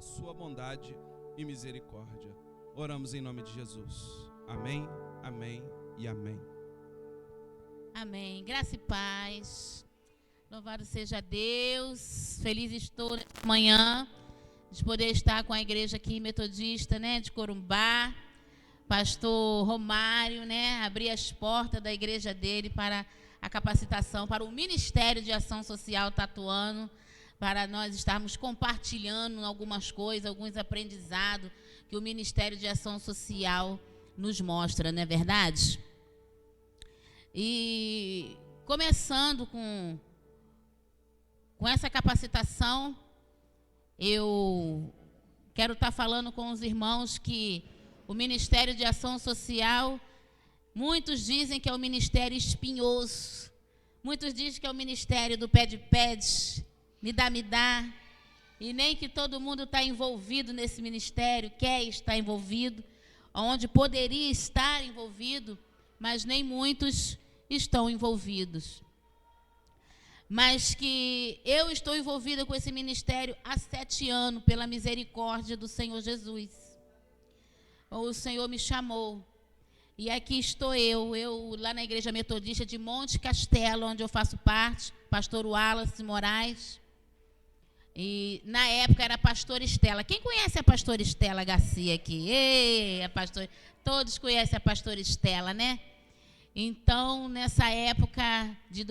a sua bondade e misericórdia. Oramos em nome de Jesus. Amém, amém e amém. Amém. Graça e paz. Louvado seja Deus. Feliz estou nesta manhã de poder estar com a igreja aqui metodista, de Corumbá. Pastor Romário, abrir as portas da igreja dele para a capacitação, para o Ministério de Ação Social Tatuano, para nós estarmos compartilhando algumas coisas, alguns aprendizados que o Ministério de Ação Social nos mostra, não é verdade? E começando com essa capacitação, eu quero estar falando com os irmãos que o Ministério de Ação Social, muitos dizem que é o ministério espinhoso, muitos dizem que é o ministério do pede-pede, me dá, e nem que todo mundo está envolvido nesse ministério, quer estar envolvido, onde poderia estar envolvido, mas nem muitos estão envolvidos. Mas que eu estou envolvida com esse ministério há 7 anos, pela misericórdia do Senhor Jesus. O Senhor me chamou, e aqui estou eu lá na Igreja Metodista de Monte Castelo, onde eu faço parte, pastor Wallace Moraes, e na época era a pastora Estela. Quem conhece a pastora Estela Garcia aqui? Todos conhecem a pastora Estela, Então, nessa época de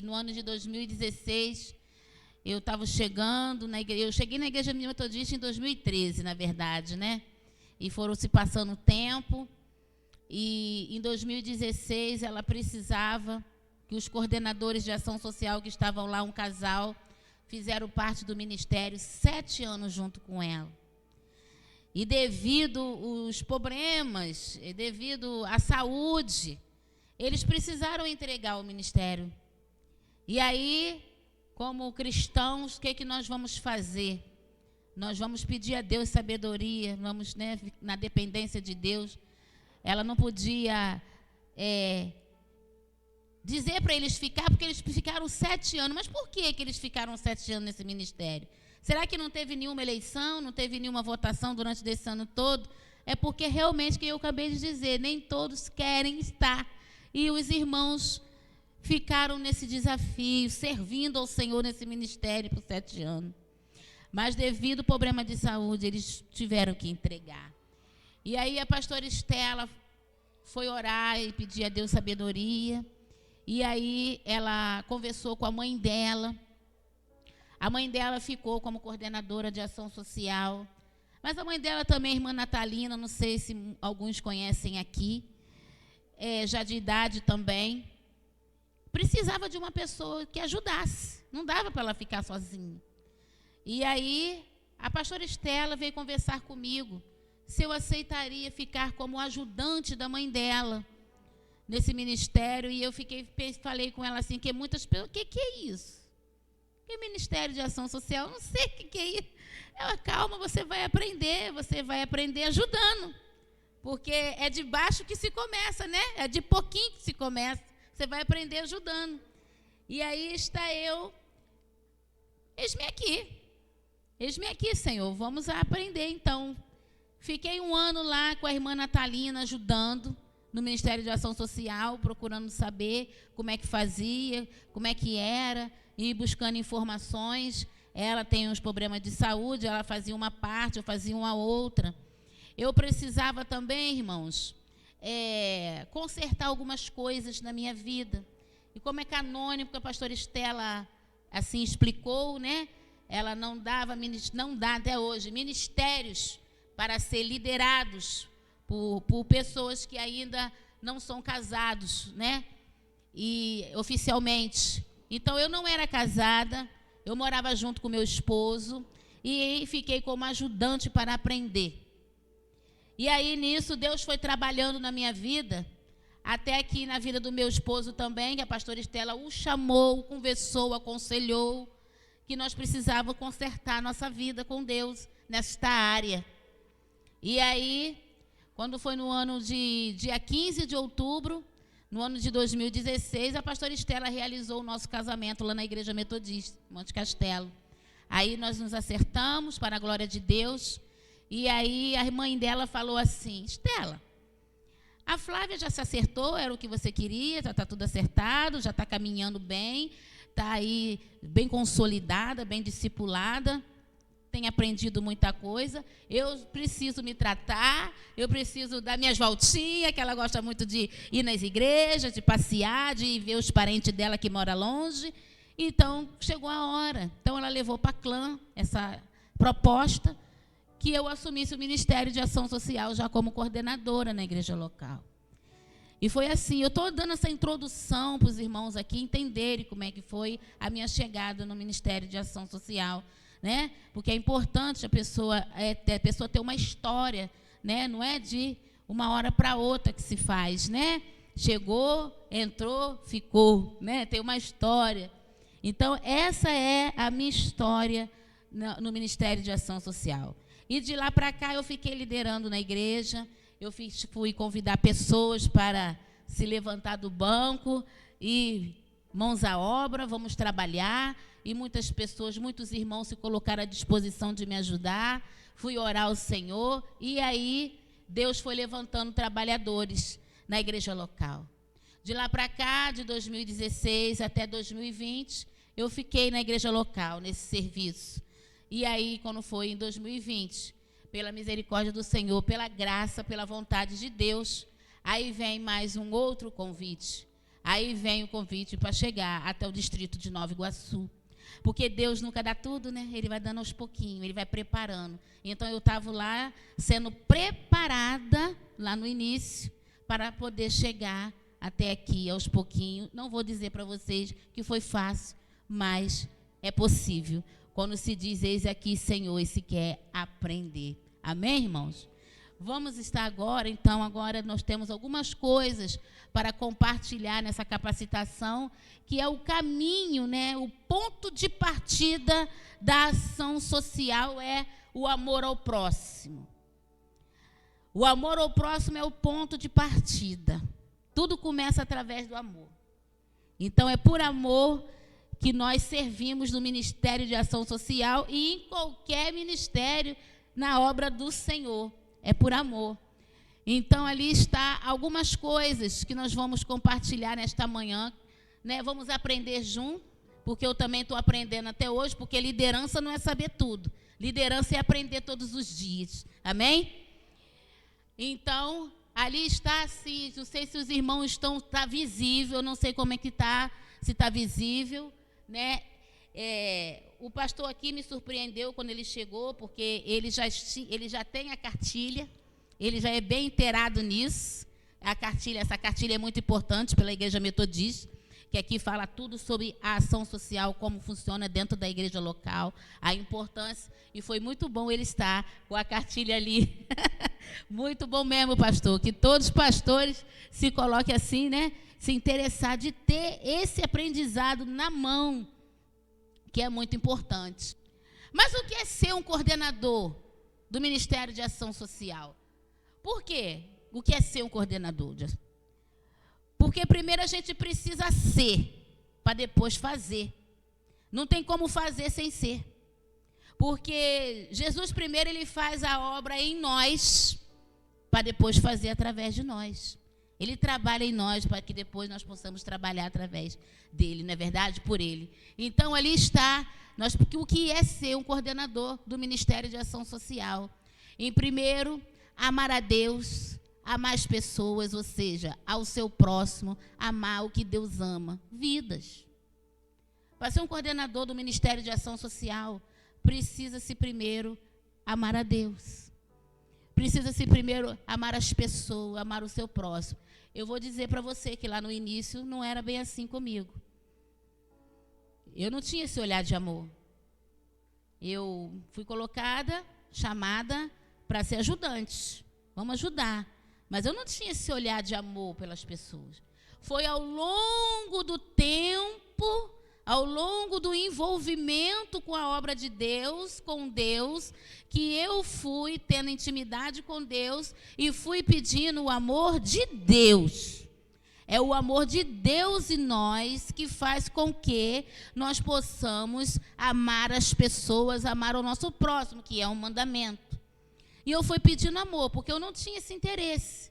no ano de 2016, eu estava chegando na igreja. Eu cheguei na Igreja Metodista em 2013, na verdade, E foram se passando o tempo. E em 2016, ela precisava que os coordenadores de ação social que estavam lá, um casal, fizeram parte do ministério 7 anos junto com ela. E devido aos problemas, devido à saúde, eles precisaram entregar o ministério. E aí, como cristãos, o que nós vamos fazer? Nós vamos pedir a Deus sabedoria, vamos na dependência de Deus. Ela não podia dizer para eles ficar, porque eles ficaram 7 anos. Mas por que eles ficaram 7 anos nesse ministério? Será que não teve nenhuma eleição, não teve nenhuma votação durante esse ano todo? É porque realmente, que eu acabei de dizer, nem todos querem estar. E os irmãos ficaram nesse desafio, servindo ao Senhor nesse ministério por 7 anos. Mas devido ao problema de saúde, eles tiveram que entregar. E aí a pastora Estela foi orar e pedir a Deus sabedoria. E aí ela conversou com a mãe dela. A mãe dela ficou como coordenadora de ação social. Mas a mãe dela também, a irmã Natalina, não sei se alguns conhecem aqui, já de idade também, precisava de uma pessoa que ajudasse. Não dava para ela ficar sozinha. E aí a pastora Estela veio conversar comigo se eu aceitaria ficar como ajudante da mãe dela nesse ministério. E eu falei com ela assim, que muitas pessoas, o que é isso? Que Ministério de Ação Social? Não sei o que é isso. Ela, calma, você vai aprender ajudando. Porque é de baixo que se começa, É de pouquinho que se começa. Você vai aprender ajudando. E aí está eu, eis-me aqui, Senhor, vamos aprender então. Fiquei 1 ano lá com a irmã Natalina, ajudando no Ministério de Ação Social, procurando saber como é que fazia, como é que era, e buscando informações. Ela tem uns problemas de saúde, ela fazia uma parte, eu fazia uma outra. Eu precisava também, irmãos, consertar algumas coisas na minha vida. E como é canônico, a pastora Estela assim explicou, Ela não dá até hoje ministérios para ser liderados por pessoas que ainda não são casados, E oficialmente. Então, eu não era casada, eu morava junto com meu esposo e fiquei como ajudante para aprender. E aí, nisso, Deus foi trabalhando na minha vida, até que na vida do meu esposo também, que a pastora Estela o chamou, conversou, aconselhou, que nós precisávamos consertar nossa vida com Deus nesta área. E aí, quando foi no ano de dia 15 de outubro, no ano de 2016, a pastora Estela realizou o nosso casamento lá na Igreja Metodista, Monte Castelo. Aí nós nos acertamos, para a glória de Deus. E aí a mãe dela falou assim: Estela, a Flávia já se acertou, era o que você queria, já está tudo acertado, já está caminhando bem, está aí bem consolidada, bem discipulada, tem aprendido muita coisa. Eu preciso me tratar, eu preciso dar minhas voltinhas, que ela gosta muito de ir nas igrejas, de passear, de ver os parentes dela que moram longe. Então, chegou a hora. Então, ela levou para a clã essa proposta, que eu assumisse o Ministério de Ação Social já como coordenadora na igreja local. E foi assim, eu estou dando essa introdução para os irmãos aqui entenderem como é que foi a minha chegada no Ministério de Ação Social, né? Porque é importante a pessoa ter uma história, né? Não é de uma hora para outra que se faz, né? Chegou, entrou, ficou, né? Tem uma história. Então, essa é a minha história no Ministério de Ação Social. E de lá para cá eu fiquei liderando na igreja, fui convidar pessoas para se levantar do banco e mãos à obra, vamos trabalhar. E muitas pessoas, muitos irmãos se colocaram à disposição de me ajudar. Fui orar ao Senhor e aí Deus foi levantando trabalhadores na igreja local. De lá para cá, de 2016 até 2020, eu fiquei na igreja local, nesse serviço. E aí, quando foi em 2020, pela misericórdia do Senhor, pela graça, pela vontade de Deus, aí vem mais um outro convite. Aí vem o convite para chegar até o distrito de Nova Iguaçu. Porque Deus nunca dá tudo, né? Ele vai dando aos pouquinhos, Ele vai preparando. Então, eu estava lá, sendo preparada, lá no início, para poder chegar até aqui, aos pouquinhos. Não vou dizer para vocês que foi fácil, mas é possível. Quando se diz, eis aqui, Senhor, e se quer aprender. Amém, irmãos? Vamos estar agora, então, agora nós temos algumas coisas para compartilhar nessa capacitação, que é o caminho, né? O ponto de partida da ação social é o amor ao próximo. O amor ao próximo é o ponto de partida. Tudo começa através do amor. Então, é por amor que nós servimos no Ministério de Ação Social e em qualquer ministério na obra do Senhor. É por amor. Então, ali está algumas coisas que nós vamos compartilhar nesta manhã, né? Vamos aprender junto, porque eu também estou aprendendo até hoje, porque liderança não é saber tudo. Liderança é aprender todos os dias. Amém? Então, ali está assim, não sei se os irmãos está visível, não sei como é que está, se está visível, né? O pastor aqui me surpreendeu quando ele chegou, porque ele já tem a cartilha, ele já é bem inteirado nisso. Essa cartilha é muito importante pela Igreja Metodista, que aqui fala tudo sobre a ação social, como funciona dentro da igreja local, a importância, e foi muito bom ele estar com a cartilha ali. Muito bom mesmo, pastor, que todos os pastores se coloquem assim, né? Se interessar de ter esse aprendizado na mão, que é muito importante. Mas o que é ser um coordenador do Ministério de Ação Social? Por quê? O que é ser um coordenador? Porque primeiro a gente precisa ser, para depois fazer. Não tem como fazer sem ser. Porque Jesus primeiro ele faz a obra em nós, para depois fazer através de nós. Ele trabalha em nós para que depois nós possamos trabalhar através dele, não é verdade? Por ele. Então, ali está, o que é ser um coordenador do Ministério de Ação Social? Em primeiro, amar a Deus, amar as pessoas, ou seja, ao seu próximo, amar o que Deus ama, vidas. Para ser um coordenador do Ministério de Ação Social, precisa-se primeiro amar a Deus. Precisa-se primeiro amar as pessoas, amar o seu próximo. Eu vou dizer para você que lá no início não era bem assim comigo. Eu não tinha esse olhar de amor. Eu fui colocada, chamada para ser ajudante. Vamos ajudar. Mas eu não tinha esse olhar de amor pelas pessoas. Foi ao longo do tempo, ao longo do envolvimento com a obra de Deus, com Deus, que eu fui tendo intimidade com Deus e fui pedindo o amor de Deus. É o amor de Deus em nós que faz com que nós possamos amar as pessoas, amar o nosso próximo, que é um mandamento. E eu fui pedindo amor, porque eu não tinha esse interesse.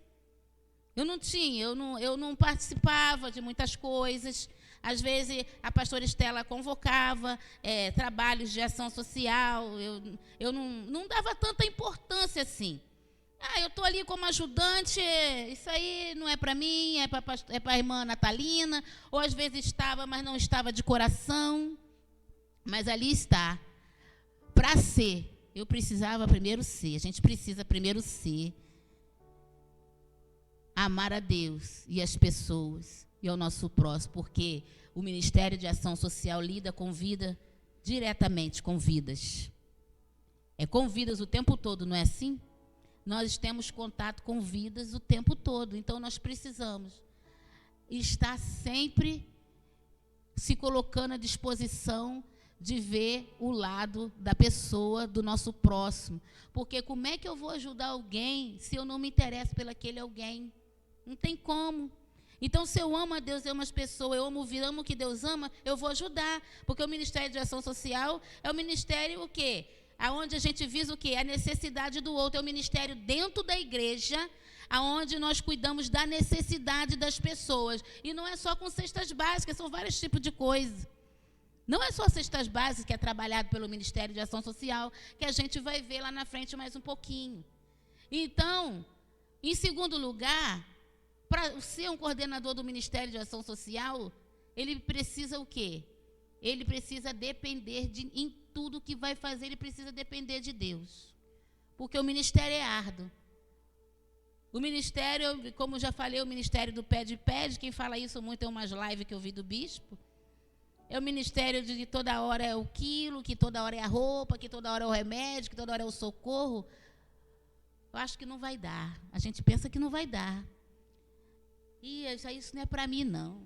Eu não participava de muitas coisas. Às vezes, a pastora Estela convocava trabalhos de ação social. Eu não dava tanta importância assim. Eu estou ali como ajudante, isso aí não é para mim, é para a irmã Natalina. Ou às vezes estava, mas não estava de coração. Mas ali está. Para ser, eu precisava primeiro ser. A gente precisa primeiro ser. Amar a Deus e as pessoas e ao nosso próximo, porque o Ministério de Ação Social lida com vida, diretamente com vidas. É com vidas o tempo todo, não é assim? Nós temos contato com vidas o tempo todo, então nós precisamos estar sempre se colocando à disposição de ver o lado da pessoa, do nosso próximo. Porque como é que eu vou ajudar alguém se eu não me interesso pelo aquele alguém? Não tem como. Então, se eu amo a Deus, eu amo as pessoas, eu amo o que Deus ama, eu vou ajudar. Porque o Ministério de Ação Social é o ministério o quê? Aonde a gente visa o quê? A necessidade do outro. É o ministério dentro da igreja, aonde nós cuidamos da necessidade das pessoas. E não é só com cestas básicas, são vários tipos de coisas. Não é só cestas básicas que é trabalhado pelo Ministério de Ação Social, que a gente vai ver lá na frente mais um pouquinho. Então, em segundo lugar, para ser um coordenador do Ministério de Ação Social, ele precisa o quê? Ele precisa depender em tudo que vai fazer, ele precisa depender de Deus. Porque o ministério é árduo. O ministério, como já falei, o ministério do pede, quem fala isso muito é umas lives que eu vi do bispo. É o ministério de que toda hora é o quilo, que toda hora é a roupa, que toda hora é o remédio, que toda hora é o socorro. Eu acho que não vai dar. A gente pensa que não vai dar. E isso não é para mim, não.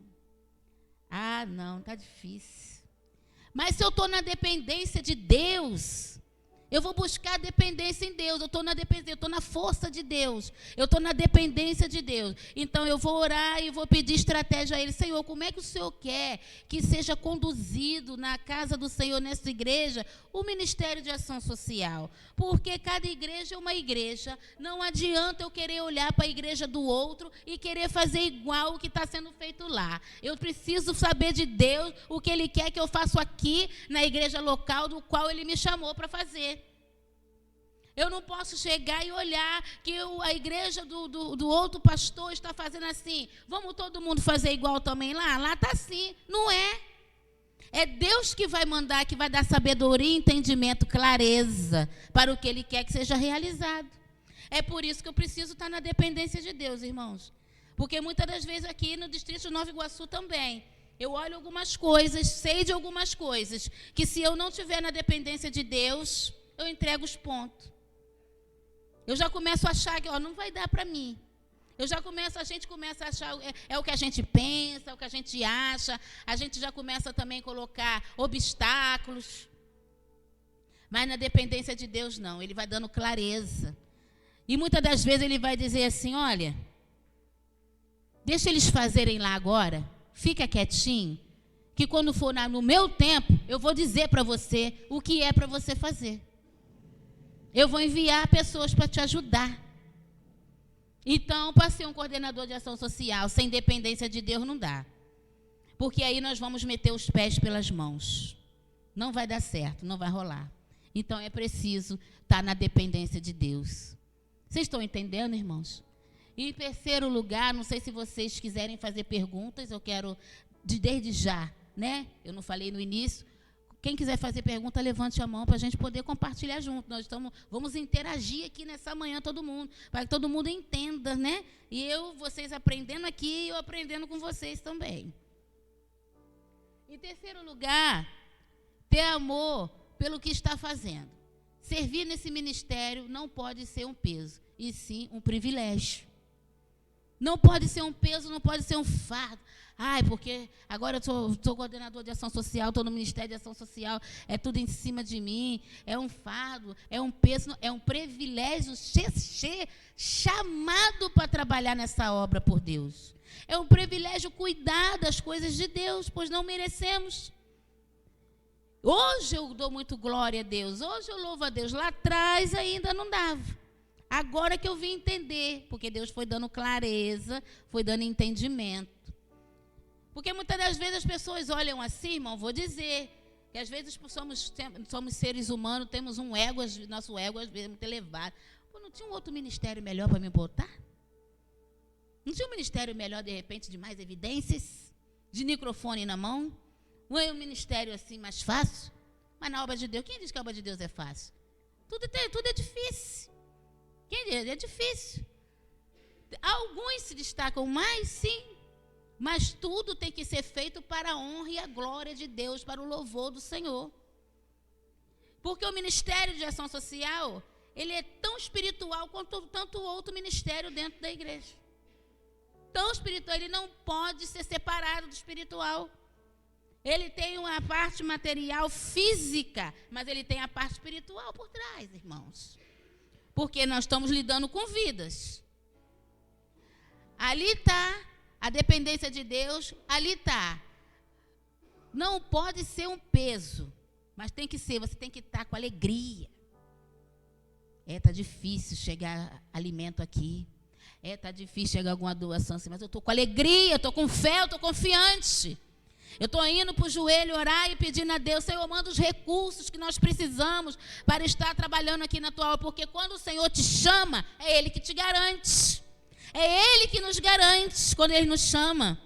Não, está difícil. Mas se eu estou na dependência de Deus, eu vou buscar a dependência em Deus. Eu estou na dependência, eu estou na força de Deus. Eu estou na dependência de Deus. Então eu vou orar e vou pedir estratégia a Ele. Senhor, como é que o Senhor quer que seja conduzido na casa do Senhor, nessa igreja, o Ministério de Ação Social? Porque cada igreja é uma igreja. Não adianta eu querer olhar para a igreja do outro e querer fazer igual o que está sendo feito lá. Eu preciso saber de Deus o que Ele quer que eu faça aqui na igreja local do qual Ele me chamou para fazer. Eu não posso chegar e olhar que a igreja do outro pastor está fazendo assim. Vamos todo mundo fazer igual também lá? Lá está assim. Não é. É Deus que vai mandar, que vai dar sabedoria, entendimento, clareza para o que Ele quer que seja realizado. É por isso que eu preciso estar na dependência de Deus, irmãos. Porque muitas das vezes aqui no Distrito de Nova Iguaçu também, eu olho algumas coisas, sei de algumas coisas, que se eu não estiver na dependência de Deus, eu entrego os pontos. Eu já começo a achar que não vai dar para mim. A gente começa a achar, é o que a gente pensa, é o que a gente acha. A gente já começa também a colocar obstáculos. Mas na dependência de Deus não, Ele vai dando clareza. E muitas das vezes Ele vai dizer assim, olha, deixa eles fazerem lá agora, fica quietinho, que quando for no meu tempo, eu vou dizer para você o que é para você fazer. Eu vou enviar pessoas para te ajudar. Então, para ser um coordenador de ação social, sem dependência de Deus, não dá. Porque aí nós vamos meter os pés pelas mãos. Não vai dar certo, não vai rolar. Então, é preciso estar na dependência de Deus. Vocês estão entendendo, irmãos? E em terceiro lugar, não sei se vocês quiserem fazer perguntas, eu quero, desde já, né? Eu não falei no início. Quem quiser fazer pergunta, levante a mão para a gente poder compartilhar junto. Vamos interagir aqui nessa manhã, todo mundo, para que todo mundo entenda, né? E vocês aprendendo aqui e eu aprendendo com vocês também. Em terceiro lugar, ter amor pelo que está fazendo. Servir nesse ministério não pode ser um peso, e sim um privilégio. Não pode ser um peso, não pode ser um fardo. Ai, porque agora eu sou coordenador de ação social, estou no Ministério de Ação Social, é tudo em cima de mim, é um fardo, é um peso, é um privilégio chamado para trabalhar nessa obra por Deus. É um privilégio cuidar das coisas de Deus, pois não merecemos. Hoje eu dou muito glória a Deus, hoje eu louvo a Deus. Lá atrás ainda não dava. Agora que eu vim entender, porque Deus foi dando clareza, foi dando entendimento. Porque muitas das vezes as pessoas olham assim, irmão, vou dizer, que às vezes somos seres humanos, temos um ego, nosso ego às vezes é muito elevado. Pô, não tinha um outro ministério melhor para me botar? Não tinha um ministério melhor, de repente, de mais evidências? De microfone na mão? Não é um ministério assim mais fácil? Mas na obra de Deus, quem diz que a obra de Deus é fácil? Tudo é difícil. Quem diz? É difícil. Alguns se destacam mais, sim. Mas tudo tem que ser feito para a honra e a glória de Deus, para o louvor do Senhor. Porque o Ministério de Ação Social, ele é tão espiritual quanto tanto outro ministério dentro da igreja. Tão espiritual, ele não pode ser separado do espiritual. Ele tem uma parte material física, mas ele tem a parte espiritual por trás, irmãos. Porque nós estamos lidando com vidas. Ali está a dependência de Deus, ali está. Não pode ser um peso, mas tem que ser, você tem que estar com alegria. Está difícil chegar alimento aqui. Está difícil chegar alguma doação assim, mas eu estou com alegria, eu estou com fé, eu estou confiante. Eu estou indo para o joelho orar e pedindo a Deus, Senhor, manda os recursos que nós precisamos para estar trabalhando aqui na tua obra, porque quando o Senhor te chama, é Ele que te garante. É Ele que nos garante quando Ele nos chama.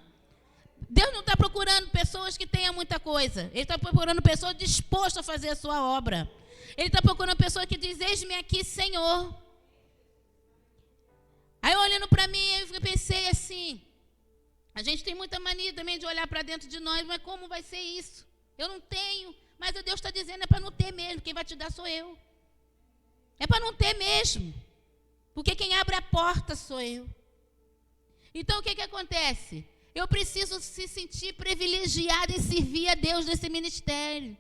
Deus não está procurando pessoas que tenham muita coisa. Ele está procurando pessoas dispostas a fazer a sua obra. Ele está procurando pessoas que dizem, eis-me aqui, Senhor. Aí olhando para mim, eu pensei assim, a gente tem muita mania também de olhar para dentro de nós, mas como vai ser isso? Eu não tenho, mas Deus está dizendo, é para não ter mesmo, quem vai te dar sou eu. É para não ter mesmo, porque quem abre a porta sou eu. Então o que acontece? Eu preciso se sentir privilegiada em servir a Deus nesse ministério.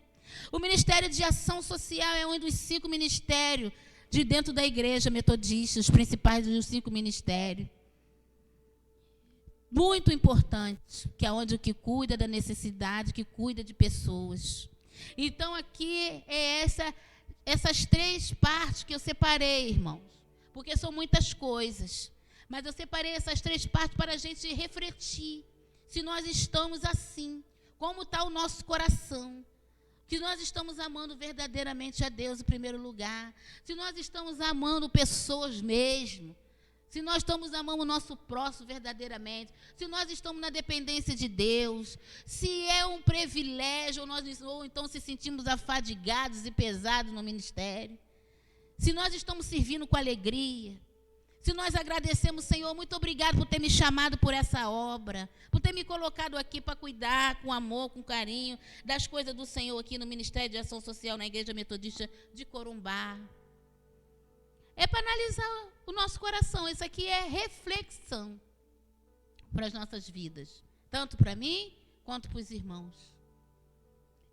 O Ministério de Ação Social é um dos 5 ministérios de dentro da igreja metodista, os principais dos 5 ministérios. Muito importante, que é onde o que cuida da necessidade, que cuida de pessoas. Então aqui é essas 3 partes que eu separei, irmãos, porque são muitas coisas. Mas eu separei essas 3 partes para a gente refletir se nós estamos assim, como está o nosso coração, se nós estamos amando verdadeiramente a Deus em primeiro lugar, se nós estamos amando pessoas mesmo, se nós estamos amando o nosso próximo verdadeiramente, se nós estamos na dependência de Deus, se é um privilégio ou então se sentimos afadigados e pesados no ministério, se nós estamos servindo com alegria, se nós agradecemos, Senhor, muito obrigado por ter me chamado por essa obra, por ter me colocado aqui para cuidar com amor, com carinho, das coisas do Senhor aqui no Ministério de Ação Social na Igreja Metodista de Corumbá. É para analisar o nosso coração. Isso aqui é reflexão para as nossas vidas, tanto para mim quanto para os irmãos.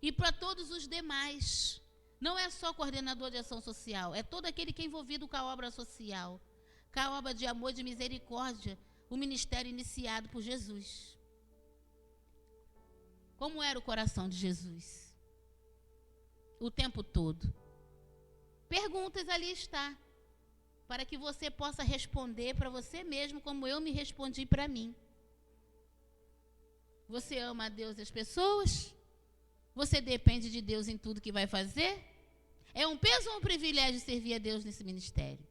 E para todos os demais. Não é só coordenador de ação social, é todo aquele que é envolvido com a obra social, com a obra de amor e de misericórdia, o ministério iniciado por Jesus. Como era o coração de Jesus? O tempo todo. Perguntas ali está, para que você possa responder para você mesmo, como eu me respondi para mim. Você ama a Deus e as pessoas? Você depende de Deus em tudo que vai fazer? É um peso ou um privilégio servir a Deus nesse ministério?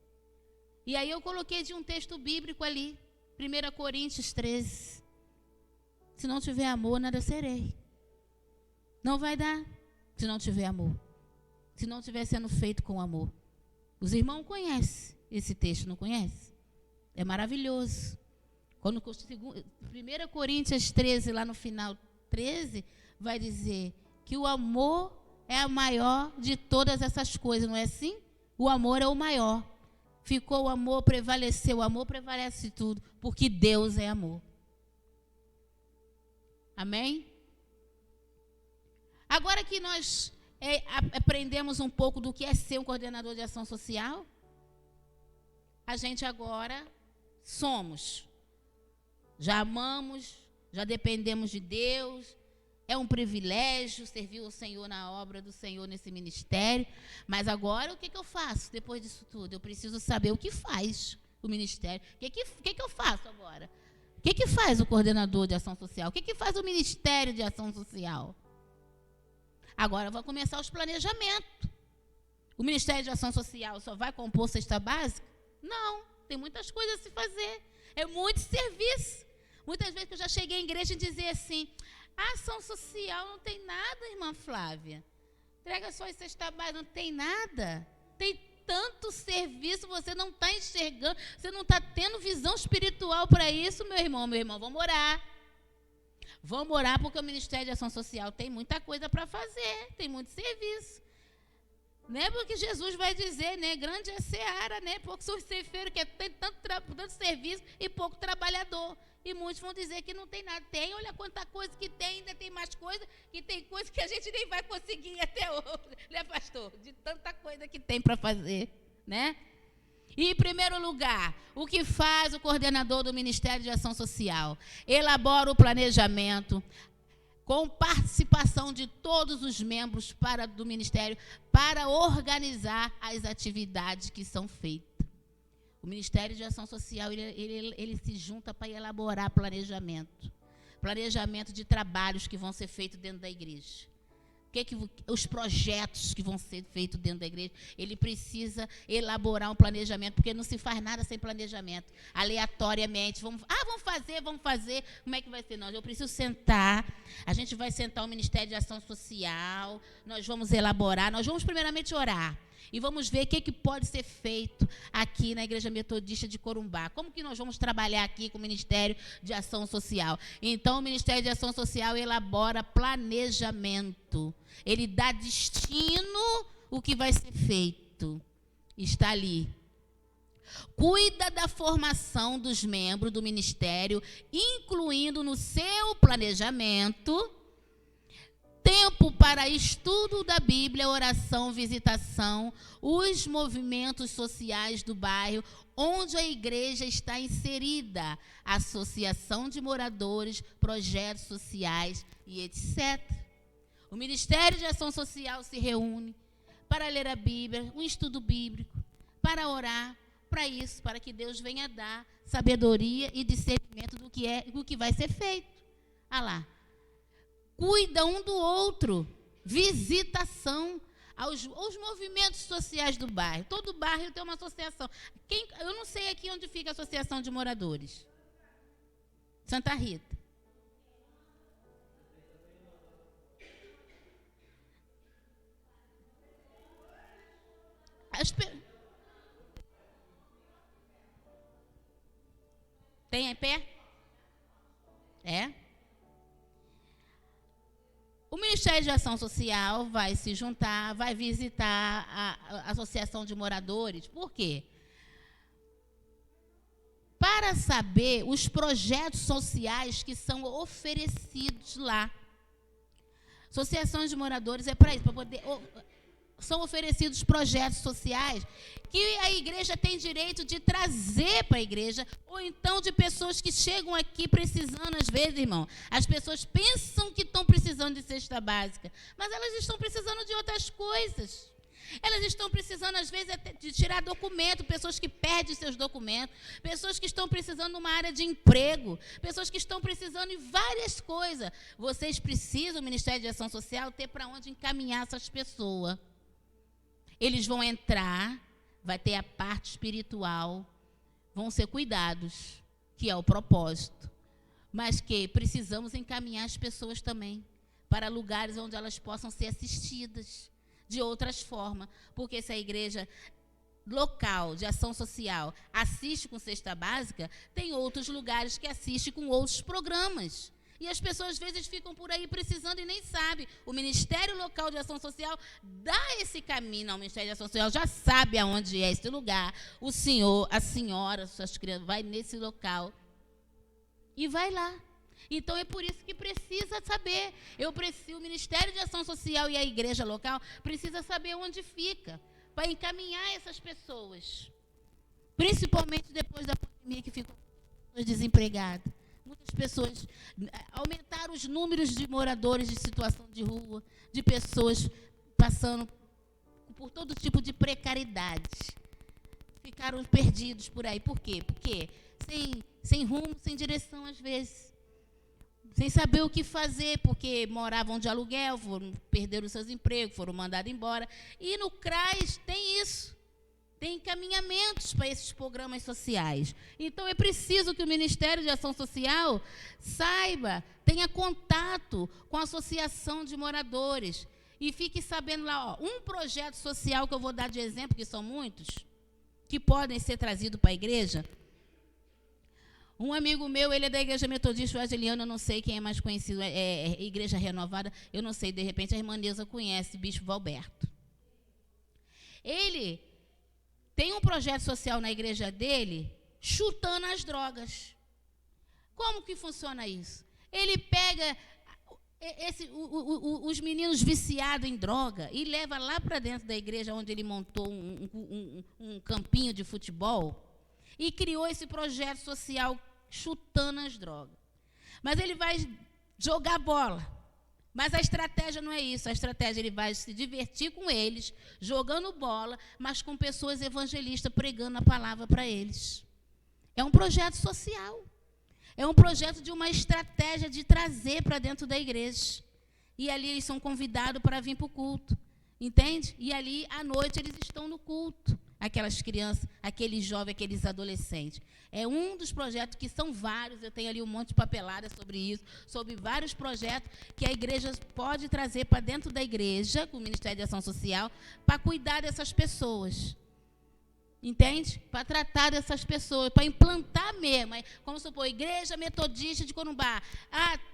E aí eu coloquei de um texto bíblico ali, 1 Coríntios 13. Se não tiver amor, nada serei. Não vai dar se não tiver amor. Se não estiver sendo feito com amor. Os irmãos conhecem esse texto, não conhecem? É maravilhoso. Quando 1 Coríntios 13, lá no final 13, vai dizer que o amor é a maior de todas essas coisas, não é assim? O amor é o maior. ficou o amor, prevaleceu. O amor prevalece tudo, porque Deus é amor. Amém? Agora que nós aprendemos um pouco do que é ser um coordenador de ação social, a gente agora somos. Já amamos, já dependemos de Deus. É um privilégio servir o Senhor na obra do Senhor nesse ministério. Mas agora o que eu faço depois disso tudo? Eu preciso saber o que faz o ministério. O que eu faço agora? O que faz o coordenador de ação social? O que faz o Ministério de Ação Social? Agora vai começar os planejamentos. O Ministério de Ação Social só vai compor cesta básica? Não, tem muitas coisas a se fazer. É muito serviço. Muitas vezes que eu já cheguei à igreja e dizer assim: a ação social não tem nada, irmã Flávia. Entrega só as cesta básica, não tem nada. Tem tanto serviço, você não está enxergando, você não está tendo visão espiritual para isso, meu irmão. Vamos orar. Vamos orar, porque o Ministério de Ação Social tem muita coisa para fazer, tem muito serviço. Né? Porque Jesus vai dizer, né? Grande é a seara, né? Poucos são os ceifeiros, que tem tanto serviço e pouco trabalhador. E muitos vão dizer que não tem nada. Tem, olha quanta coisa que tem, ainda tem mais coisa, que tem coisa que a gente nem vai conseguir até hoje, né, pastor? De tanta coisa que tem para fazer, né? E, em primeiro lugar, o que faz o coordenador do Ministério de Ação Social? Elabora o planejamento, com participação de todos os membros do Ministério, para organizar as atividades que são feitas. O Ministério de Ação Social, ele se junta para elaborar planejamento de trabalhos que vão ser feitos dentro da igreja. Os projetos que vão ser feitos dentro da igreja, ele precisa elaborar um planejamento, porque não se faz nada sem planejamento, aleatoriamente. Vamos fazer, como é que vai ser? Não, eu preciso sentar, a gente vai sentar o Ministério de Ação Social, nós vamos elaborar, nós vamos primeiramente orar. E vamos ver o que pode ser feito aqui na Igreja Metodista de Corumbá. Como que nós vamos trabalhar aqui com o Ministério de Ação Social? Então, o Ministério de Ação Social elabora planejamento. Ele dá destino o que vai ser feito. Está ali. Cuida da formação dos membros do Ministério, incluindo no seu planejamento tempo para estudo da Bíblia, oração, visitação, os movimentos sociais do bairro, onde a igreja está inserida, associação de moradores, projetos sociais e etc. O Ministério de Ação Social se reúne para ler a Bíblia, um estudo bíblico, para orar, para isso, para que Deus venha dar sabedoria e discernimento do que vai ser feito. Ah lá. Cuida um do outro, visitação aos movimentos sociais do bairro. Todo bairro tem uma associação. Eu não sei aqui onde fica a associação de moradores. Santa Rita. Tem aí pé? É? O Ministério de Ação Social vai se juntar, vai visitar a Associação de Moradores. Por quê? Para saber os projetos sociais que são oferecidos lá. Associações de moradores é para isso, para poder... São oferecidos projetos sociais que a igreja tem direito de trazer para a igreja, ou então de pessoas que chegam aqui precisando, às vezes, irmão. As pessoas pensam que estão precisando de cesta básica, mas elas estão precisando de outras coisas. Elas estão precisando, às vezes, de tirar documento, pessoas que perdem seus documentos, pessoas que estão precisando de uma área de emprego, pessoas que estão precisando de várias coisas. Vocês precisam, o Ministério de Ação Social, ter para onde encaminhar essas pessoas. Eles vão entrar, vai ter a parte espiritual, vão ser cuidados, que é o propósito. Mas que precisamos encaminhar as pessoas também para lugares onde elas possam ser assistidas de outras formas. Porque se a igreja local de ação social assiste com cesta básica, tem outros lugares que assistem com outros programas. E as pessoas, às vezes, ficam por aí precisando e nem sabem. O Ministério Local de Ação Social dá esse caminho. Não, o Ministério de Ação Social já sabe aonde é esse lugar. O senhor, a senhora, suas crianças, vai nesse local e vai lá. Então, é por isso que precisa saber. O Ministério de Ação Social e a igreja local precisa saber onde fica, para encaminhar essas pessoas. Principalmente depois da pandemia, que ficam desempregadas. Muitas pessoas, aumentaram os números de moradores de situação de rua, de pessoas passando por todo tipo de precariedade. Ficaram perdidos por aí. Por quê? Porque sem rumo, sem direção às vezes. Sem saber o que fazer, porque moravam de aluguel, perderam seus empregos, foram mandados embora. E no CRAS tem isso. Tem encaminhamentos para esses programas sociais. Então, é preciso que o Ministério de Ação Social saiba, tenha contato com a associação de moradores e fique sabendo lá, um projeto social que eu vou dar de exemplo, que são muitos, que podem ser trazidos para a igreja. Um amigo meu, ele é da Igreja Metodista Wesleyiana, eu não sei quem é mais conhecido, é Igreja Renovada, eu não sei, de repente a irmã Neuza conhece, Bispo Valberto. Ele tem um projeto social na igreja dele, chutando as drogas. Como que funciona isso? Ele pega os meninos viciados em droga e leva lá para dentro da igreja, onde ele montou um campinho de futebol, e criou esse projeto social chutando as drogas. Mas ele vai jogar bola. Mas a estratégia não é isso. A estratégia, ele vai se divertir com eles, jogando bola, mas com pessoas evangelistas pregando a palavra para eles. É um projeto social. É um projeto de uma estratégia de trazer para dentro da igreja. E ali eles são convidados para vir para o culto. Entende? E ali, à noite, eles estão no culto. Aquelas crianças, aqueles jovens, aqueles adolescentes. É um dos projetos, que são vários, eu tenho ali um monte de papelada sobre isso, sobre vários projetos que a igreja pode trazer para dentro da igreja, com o Ministério de Ação Social, para cuidar dessas pessoas. Entende? Para tratar dessas pessoas, para implantar mesmo. Como supor, Igreja Metodista de Corumbá.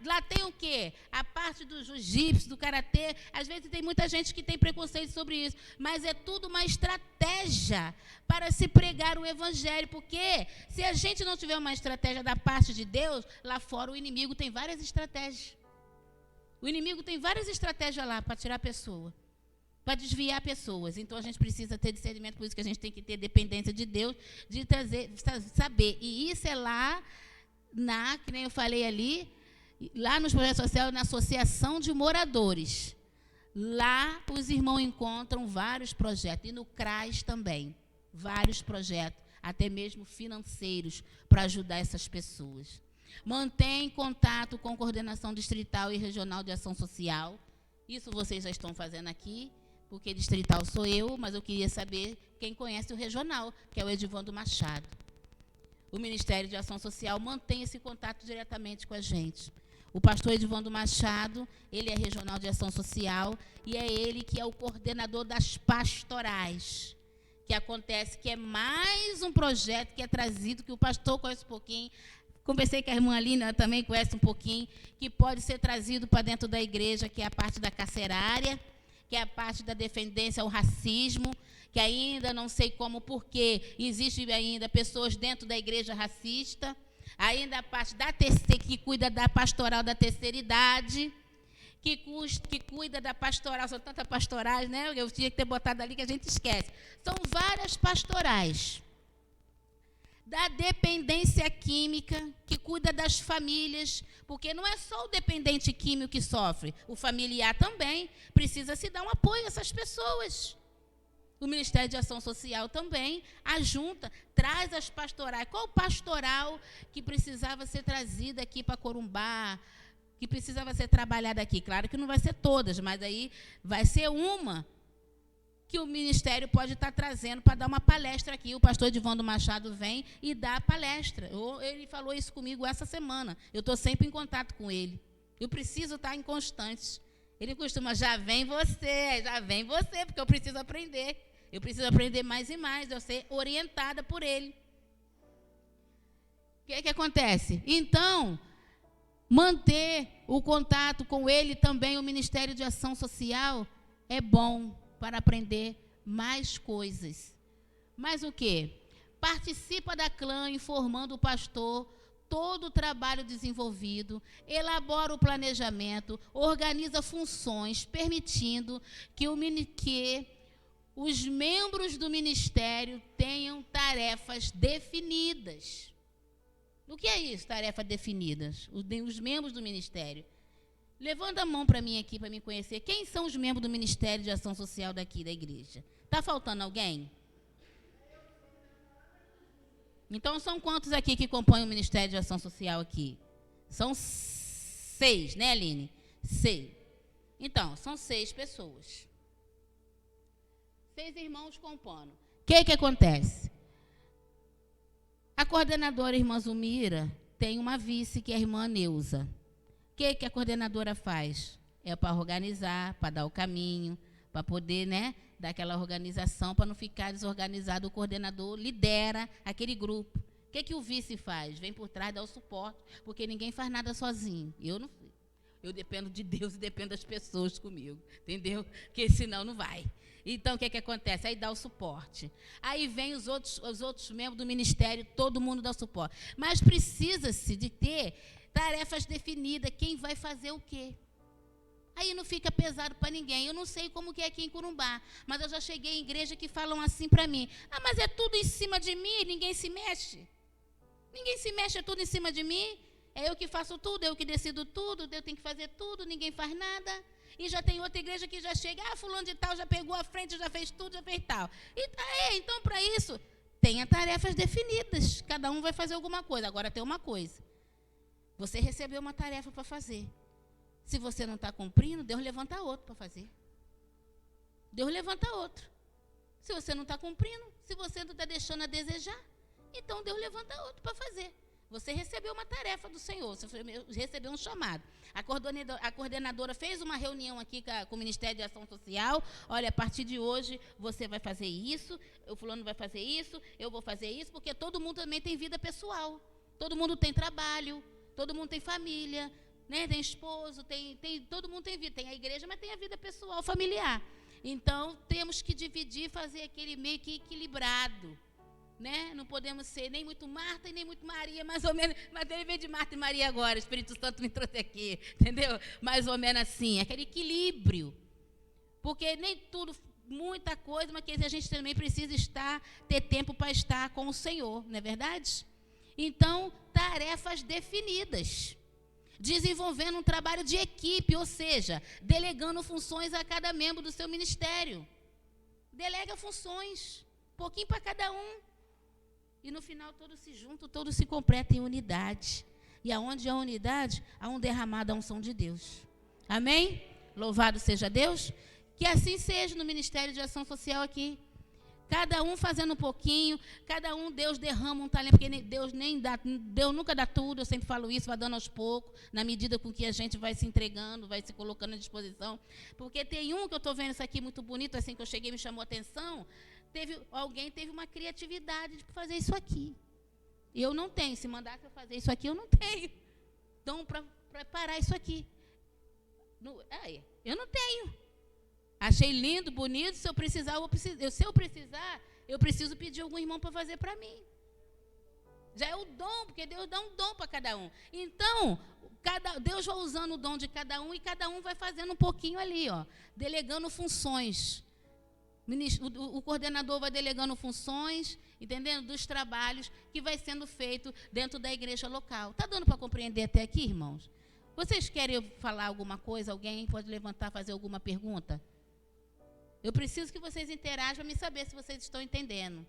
Lá tem o quê? A parte do jiu-jitsu, do karatê. Às vezes tem muita gente que tem preconceito sobre isso. Mas é tudo uma estratégia para se pregar o evangelho. Porque se a gente não tiver uma estratégia da parte de Deus, lá fora o inimigo tem várias estratégias. O inimigo tem várias estratégias lá para tirar a pessoa, para desviar pessoas. Então, a gente precisa ter discernimento, por isso que a gente tem que ter dependência de Deus, de trazer, saber. E isso é lá, que nem eu falei ali, lá nos projetos sociais, na associação de moradores. Lá, os irmãos encontram vários projetos, e no CRAS também, vários projetos, até mesmo financeiros, para ajudar essas pessoas. Mantém contato com a coordenação distrital e regional de ação social. Isso vocês já estão fazendo aqui, porque distrital sou eu, mas eu queria saber quem conhece o regional, que é o Edivando Machado. O Ministério de Ação Social mantém esse contato diretamente com a gente. O pastor Edivando Machado, ele é regional de ação social, e é ele que é o coordenador das pastorais, que acontece, que é mais um projeto que é trazido, que o pastor conhece um pouquinho. Conversei com a irmã Aline, ela também conhece um pouquinho, que pode ser trazido para dentro da igreja, que é a parte da carcerária, que é a parte da defendência ao racismo, que ainda não sei como, porque existe ainda pessoas dentro da igreja racista, ainda a parte da terceira, que cuida da pastoral da terceira idade, que cuida da pastoral, são tantas pastorais, né? Eu tinha que ter botado ali que a gente esquece. São várias pastorais. Da dependência química, que cuida das famílias, porque não é só o dependente químico que sofre, o familiar também precisa se dar um apoio a essas pessoas. O Ministério de Ação Social também ajunta, traz as pastorais. Qual pastoral que precisava ser trazida aqui para Corumbá, que precisava ser trabalhada aqui? Claro que não vai ser todas, mas aí vai ser uma que o Ministério pode estar trazendo para dar uma palestra aqui. O pastor Edivando Machado vem e dá a palestra. Ele falou isso comigo essa semana. Eu estou sempre em contato com ele. Eu preciso estar em constante. Ele costuma, já vem você, porque eu preciso aprender. Eu preciso aprender mais e mais, eu ser orientada por ele. O que é que acontece? Então, manter o contato com ele também, o Ministério de Ação Social, é bom para aprender mais coisas. Mas o quê? Participa da clã informando o pastor todo o trabalho desenvolvido, elabora o planejamento, organiza funções, permitindo que os membros do ministério tenham tarefas definidas. O que é isso, tarefas definidas? Os membros do ministério. Levanta a mão para mim aqui, para me conhecer. Quem são os membros do Ministério de Ação Social daqui da igreja? Está faltando alguém? Então, são quantos aqui que compõem o Ministério de Ação Social aqui? São 6, né, Aline? 6. Então, são 6 pessoas. 6 irmãos compondo. O que acontece? A coordenadora, irmã Zumira, tem uma vice, que é a irmã Neuza. O que a coordenadora faz? É para organizar, para dar o caminho, para poder, né, dar aquela organização, para não ficar desorganizado. O coordenador lidera aquele grupo. O que o vice faz? Vem por trás, dá o suporte, porque ninguém faz nada sozinho. Eu não sei. Eu dependo de Deus e dependo das pessoas comigo, entendeu? Porque senão não vai. Então, o que acontece? Aí dá o suporte. Aí vem os outros membros do ministério, todo mundo dá o suporte. Mas precisa-se de ter tarefas definidas, quem vai fazer o quê. Aí não fica pesado para ninguém. Eu não sei como que é aqui em Corumbá, mas eu já cheguei em igreja que falam assim para mim: ah, mas é tudo em cima de mim, ninguém se mexe. Ninguém se mexe, é tudo em cima de mim. É eu que faço tudo, eu que decido tudo, eu tenho que fazer tudo, ninguém faz nada. E já tem outra igreja que já chega: ah, fulano de tal já pegou a frente, já fez tudo, já fez tal. Então, para isso, tenha tarefas definidas. Cada um vai fazer alguma coisa. Agora tem uma coisa. Você recebeu uma tarefa para fazer. Se você não está cumprindo, Deus levanta outro para fazer. Deus levanta outro. Se você não está cumprindo, se você não está deixando a desejar, então Deus levanta outro para fazer. Você recebeu uma tarefa do Senhor, você recebeu um chamado. A coordenadora fez uma reunião aqui com o Ministério de Ação Social. Olha, a partir de hoje você vai fazer isso, o fulano vai fazer isso, eu vou fazer isso, porque todo mundo também tem vida pessoal. Todo mundo tem trabalho, todo mundo tem família, né? Tem esposo, todo mundo tem vida. Tem a igreja, mas tem a vida pessoal, familiar. Então, temos que dividir, fazer aquele meio que equilibrado. Né? Não podemos ser nem muito Marta e nem muito Maria, mais ou menos, mas ele veio de Marta e Maria agora, o Espírito Santo me trouxe aqui, entendeu? Mais ou menos assim, aquele equilíbrio, porque nem tudo, muita coisa, mas que a gente também precisa ter tempo para estar com o Senhor, não é verdade? Então, tarefas definidas, desenvolvendo um trabalho de equipe, ou seja, delegando funções a cada membro do seu ministério. Delega funções, um pouquinho para cada um. E no final todos se juntam, todos se completam em unidade. E aonde há unidade, há um derramado da unção de Deus. Amém? Louvado seja Deus. Que assim seja no Ministério de Ação Social aqui. Cada um fazendo um pouquinho, cada um Deus derrama um talento, porque Deus nunca dá tudo, eu sempre falo isso, vai dando aos poucos, na medida com que a gente vai se entregando, vai se colocando à disposição. Porque tem um que eu estou vendo isso aqui muito bonito, assim que eu cheguei me chamou a atenção. Alguém teve uma criatividade de fazer isso aqui. Eu não tenho. Se mandasse eu fazer isso aqui, eu não tenho. Então, para preparar isso aqui. Eu não tenho. Achei lindo, bonito. Se eu precisar, eu preciso pedir algum irmão para fazer para mim. Já é o dom, porque Deus dá um dom para cada um. Então, Deus vai usando o dom de cada um e cada um vai fazendo um pouquinho ali, ó, delegando funções. O coordenador vai delegando funções, entendendo? Dos trabalhos que vai sendo feito dentro da igreja local. Está dando para compreender até aqui, irmãos? Vocês querem falar alguma coisa? Alguém pode levantar, fazer alguma pergunta? Eu preciso que vocês interajam para me saber se vocês estão entendendo.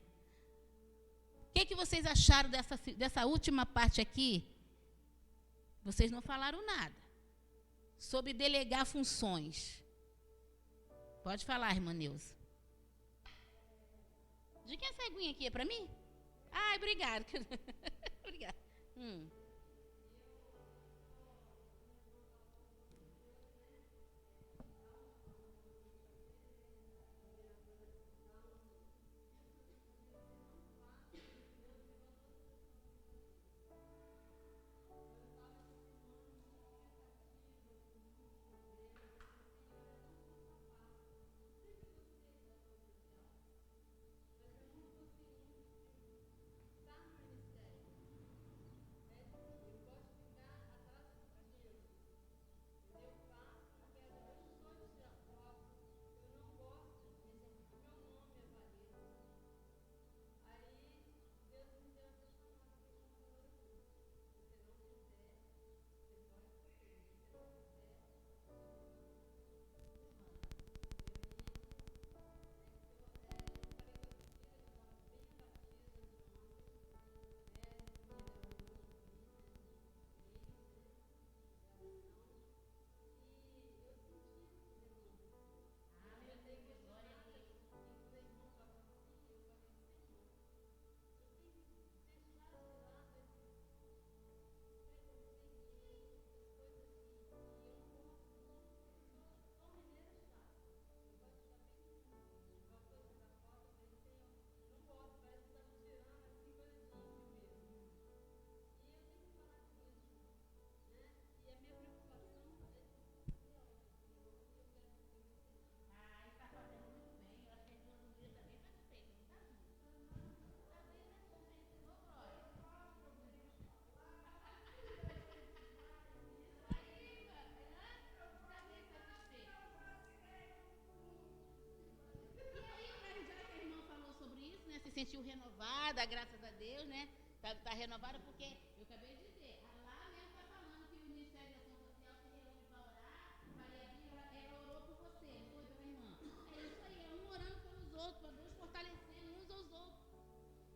O que vocês acharam dessa última parte aqui? Vocês não falaram nada. Sobre delegar funções. Pode falar, irmã Neuza. De quem é essa aguinha aqui? É para mim? Ai, obrigada. Obrigada. sentiu renovada, graças a Deus, né? Tá renovada porque eu acabei de dizer, lá mesmo está falando que o Ministério da Ação Social se reúne para orar, ela orou por você, não foi, pela irmã? É isso aí, é um orando pelos outros, para Deus fortalecendo uns aos outros.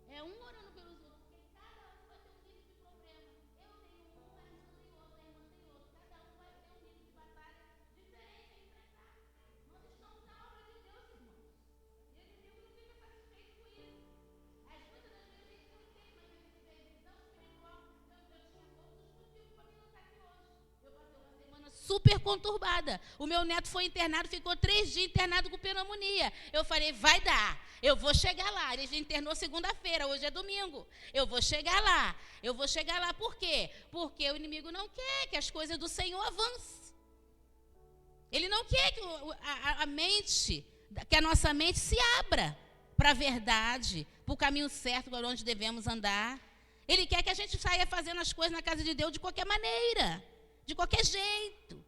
É um orando pelos outros, porque cada um vai ter um nível de problema. Eu tenho um, a irmã tem outro, a irmã tem outro. Cada um vai ter um nível de batalha diferente a enfrentar. Nós estamos na obra de Deus, irmãos. E o inimigo não fica satisfeito com isso. Muitas das vezes a gente não tem mais essa visão espiritual. Eu tinha todos os motivos para mim não estar aqui hoje. Eu passei uma semana super conturbada. O meu neto foi internado, ficou 3 dias internado com pneumonia. Eu falei, vai dar. Eu vou chegar lá. Ele internou segunda-feira, hoje é domingo. Eu vou chegar lá. Eu vou chegar lá. Por quê? Porque o inimigo não quer que as coisas do Senhor avancem. Ele não quer que que a nossa mente se abra para a verdade, para o caminho certo, para onde devemos andar. Ele quer que a gente saia fazendo as coisas na casa de Deus de qualquer maneira, de qualquer jeito,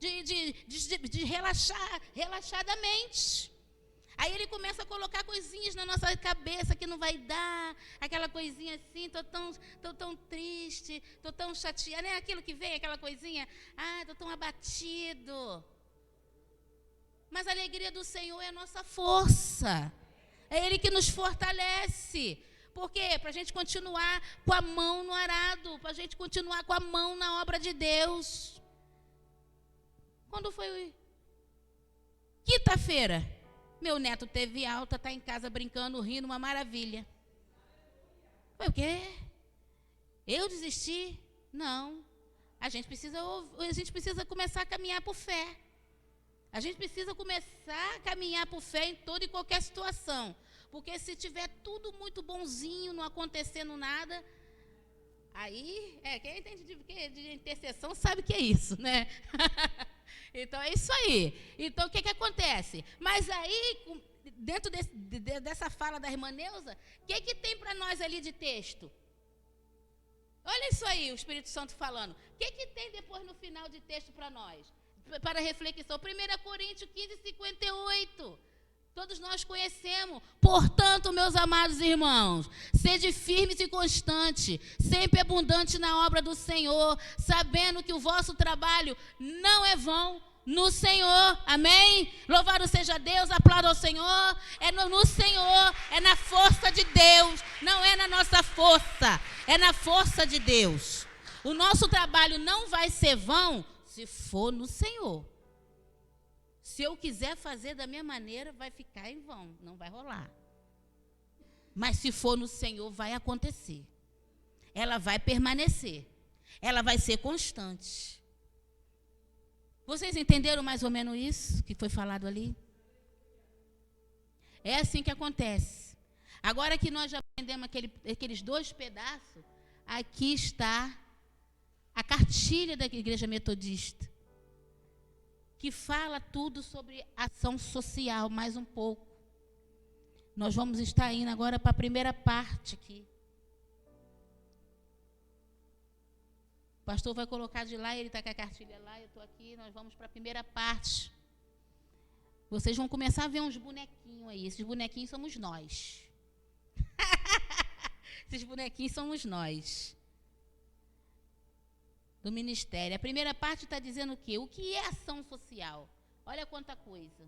de relaxadamente. Aí ele começa a colocar coisinhas na nossa cabeça que não vai dar, aquela coisinha assim, tô tão triste, tô tão chateada, não é aquilo que vem, aquela coisinha, tô tão abatido. Mas a alegria do Senhor é a nossa força, é Ele que nos fortalece. Por quê? Para a gente continuar com a mão no arado, para a gente continuar com a mão na obra de Deus. Quando foi quinta-feira, meu neto teve alta, está em casa brincando, rindo, uma maravilha. Foi o quê? Eu desisti? Não. A gente precisa começar a caminhar por fé. A gente precisa começar a caminhar por fé em toda e qualquer situação. Porque se tiver tudo muito bonzinho, não acontecendo nada, aí, quem entende de intercessão sabe que é isso, né? Então, é isso aí. Então, o que acontece? Mas aí, dentro dessa fala da irmã Neuza, o que tem para nós ali de texto? Olha isso aí, o Espírito Santo falando. O que tem depois no final de texto para nós? Para reflexão. 1 Coríntios 15, 58. Todos nós conhecemos. Portanto, meus amados irmãos, sede firmes e constantes, sempre abundante na obra do Senhor, sabendo que o vosso trabalho não é vão no Senhor. Amém? Louvado seja Deus, aplauda ao Senhor. É no Senhor, é na força de Deus, não é na nossa força, é na força de Deus. O nosso trabalho não vai ser vão se for no Senhor. Se eu quiser fazer da minha maneira, vai ficar em vão, não vai rolar. Mas se for no Senhor, vai acontecer. Ela vai permanecer. Ela vai ser constante. Vocês entenderam mais ou menos isso que foi falado ali? É assim que acontece. Agora que nós já aprendemos aqueles 2 pedaços, aqui está a cartilha da Igreja Metodista, que fala tudo sobre ação social, mais um pouco. Nós vamos estar indo agora para a primeira parte aqui. O pastor vai colocar de lá, ele está com a cartilha lá, eu estou aqui, nós vamos para a primeira parte. Vocês vão começar a ver uns bonequinhos aí, esses bonequinhos somos nós. Esses bonequinhos somos nós. Do ministério. A primeira parte está dizendo o quê? O que é ação social? Olha quanta coisa.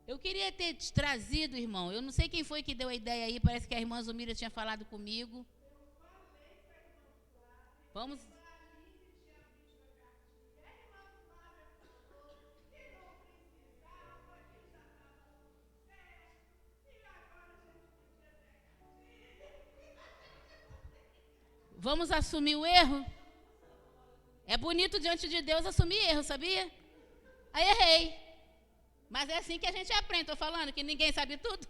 Eu queria ter te trazido, irmão, eu não sei quem foi que deu a ideia aí, parece que a irmã Zumira tinha falado comigo. Vamos. Vamos assumir o erro? É bonito diante de Deus assumir erro, sabia? Aí errei. Mas é assim que a gente aprende. Estou falando que ninguém sabe tudo.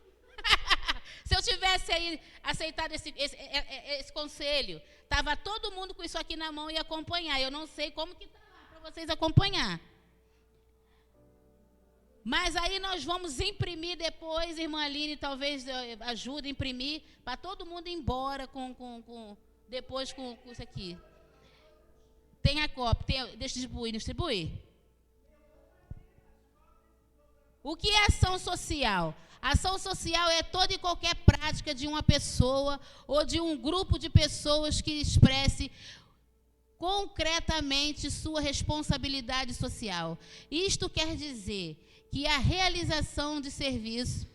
Se eu tivesse aí aceitado esse conselho, estava todo mundo com isso aqui na mão e acompanhar. Eu não sei como que está lá para vocês acompanhar. Mas aí nós vamos imprimir depois, irmã Aline, talvez ajude a imprimir, para todo mundo ir embora depois com isso aqui. Tem a cópia, deixa eu distribuir, não distribui? O que é ação social? Ação social é toda e qualquer prática de uma pessoa ou de um grupo de pessoas que expresse concretamente sua responsabilidade social. Isto quer dizer que a realização de serviço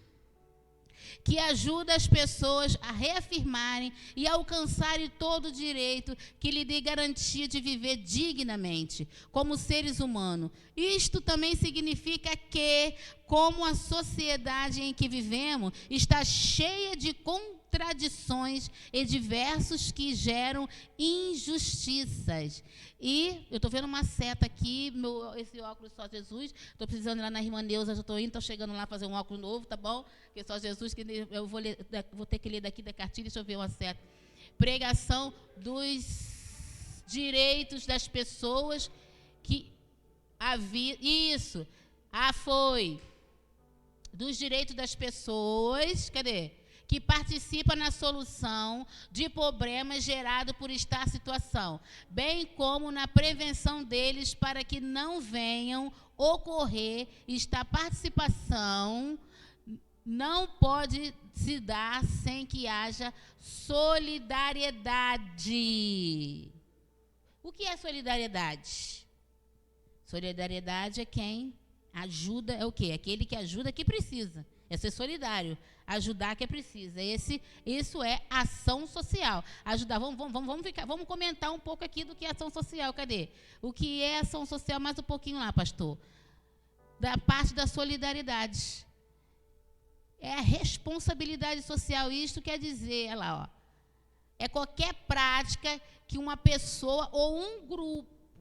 que ajuda as pessoas a reafirmarem e alcançarem todo o direito que lhe dê garantia de viver dignamente, como seres humanos. Isto também significa que, como a sociedade em que vivemos está cheia de contradições e diversos que geram injustiças. E eu estou vendo uma seta aqui, esse óculos só Jesus, estou precisando ir lá na irmã Neuza, já estou indo, estou chegando lá fazer um óculos novo, tá bom? Porque só Jesus, que eu vou ter que ler daqui da cartilha, deixa eu ver uma seta. Pregação dos direitos das pessoas que havia... Isso, foi. Dos direitos das pessoas, cadê? Que participa na solução de problemas gerados por esta situação, bem como na prevenção deles para que não venham ocorrer. Esta participação não pode se dar sem que haja solidariedade. O que é solidariedade? Solidariedade é quem ajuda, é o quê? Aquele que ajuda que precisa. É ser solidário, ajudar quem precisa. Isso é ação social. Ajudar, vamos comentar um pouco aqui do que é ação social. Cadê? O que é ação social? Mais um pouquinho lá, pastor. Da parte da solidariedade. É a responsabilidade social. Isto quer dizer, olha lá, ó, é qualquer prática que uma pessoa ou um grupo,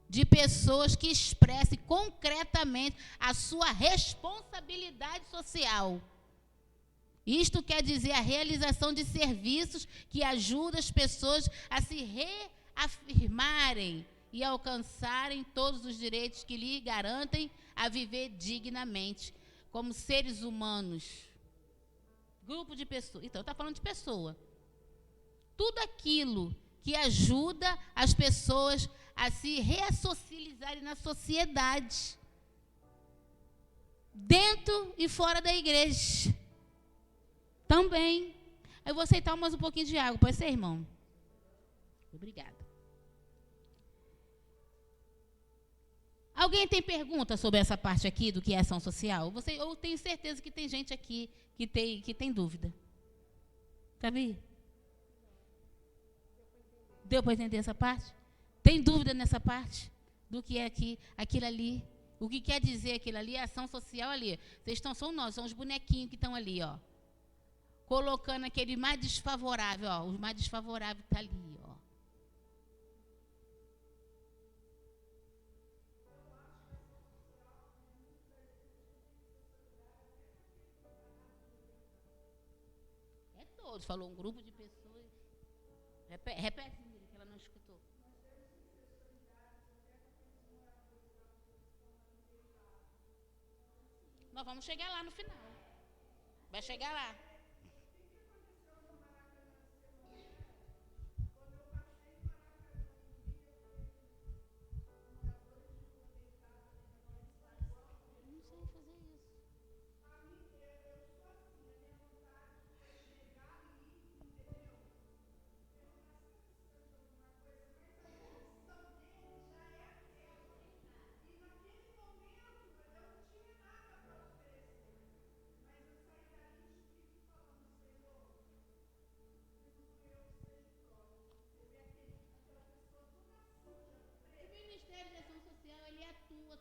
de pessoas que expressem concretamente a sua responsabilidade social. Isto quer dizer a realização de serviços que ajudam as pessoas a se reafirmarem e alcançarem todos os direitos que lhe garantem a viver dignamente como seres humanos. Grupo de pessoas. Então, está falando de pessoa. Tudo aquilo que ajuda as pessoas a se reassocializarem na sociedade, dentro e fora da igreja. Também. Eu vou aceitar mais um pouquinho de água, pode ser, irmão? Obrigada. Alguém tem pergunta sobre essa parte aqui do que é ação social? Eu tenho certeza que tem gente aqui que tem dúvida. Sabe? Deu para entender essa parte? Tem dúvida nessa parte? Do que é aquilo ali? O que quer dizer aquilo ali? A ação social ali. São os bonequinhos que estão ali, ó. Colocando aquele mais desfavorável, ó. O mais desfavorável está ali, ó. É todos. Falou um grupo de pessoas. Repete, que ela não escutou. Nós vamos chegar lá no final. Vai chegar lá. Não sei fazer isso.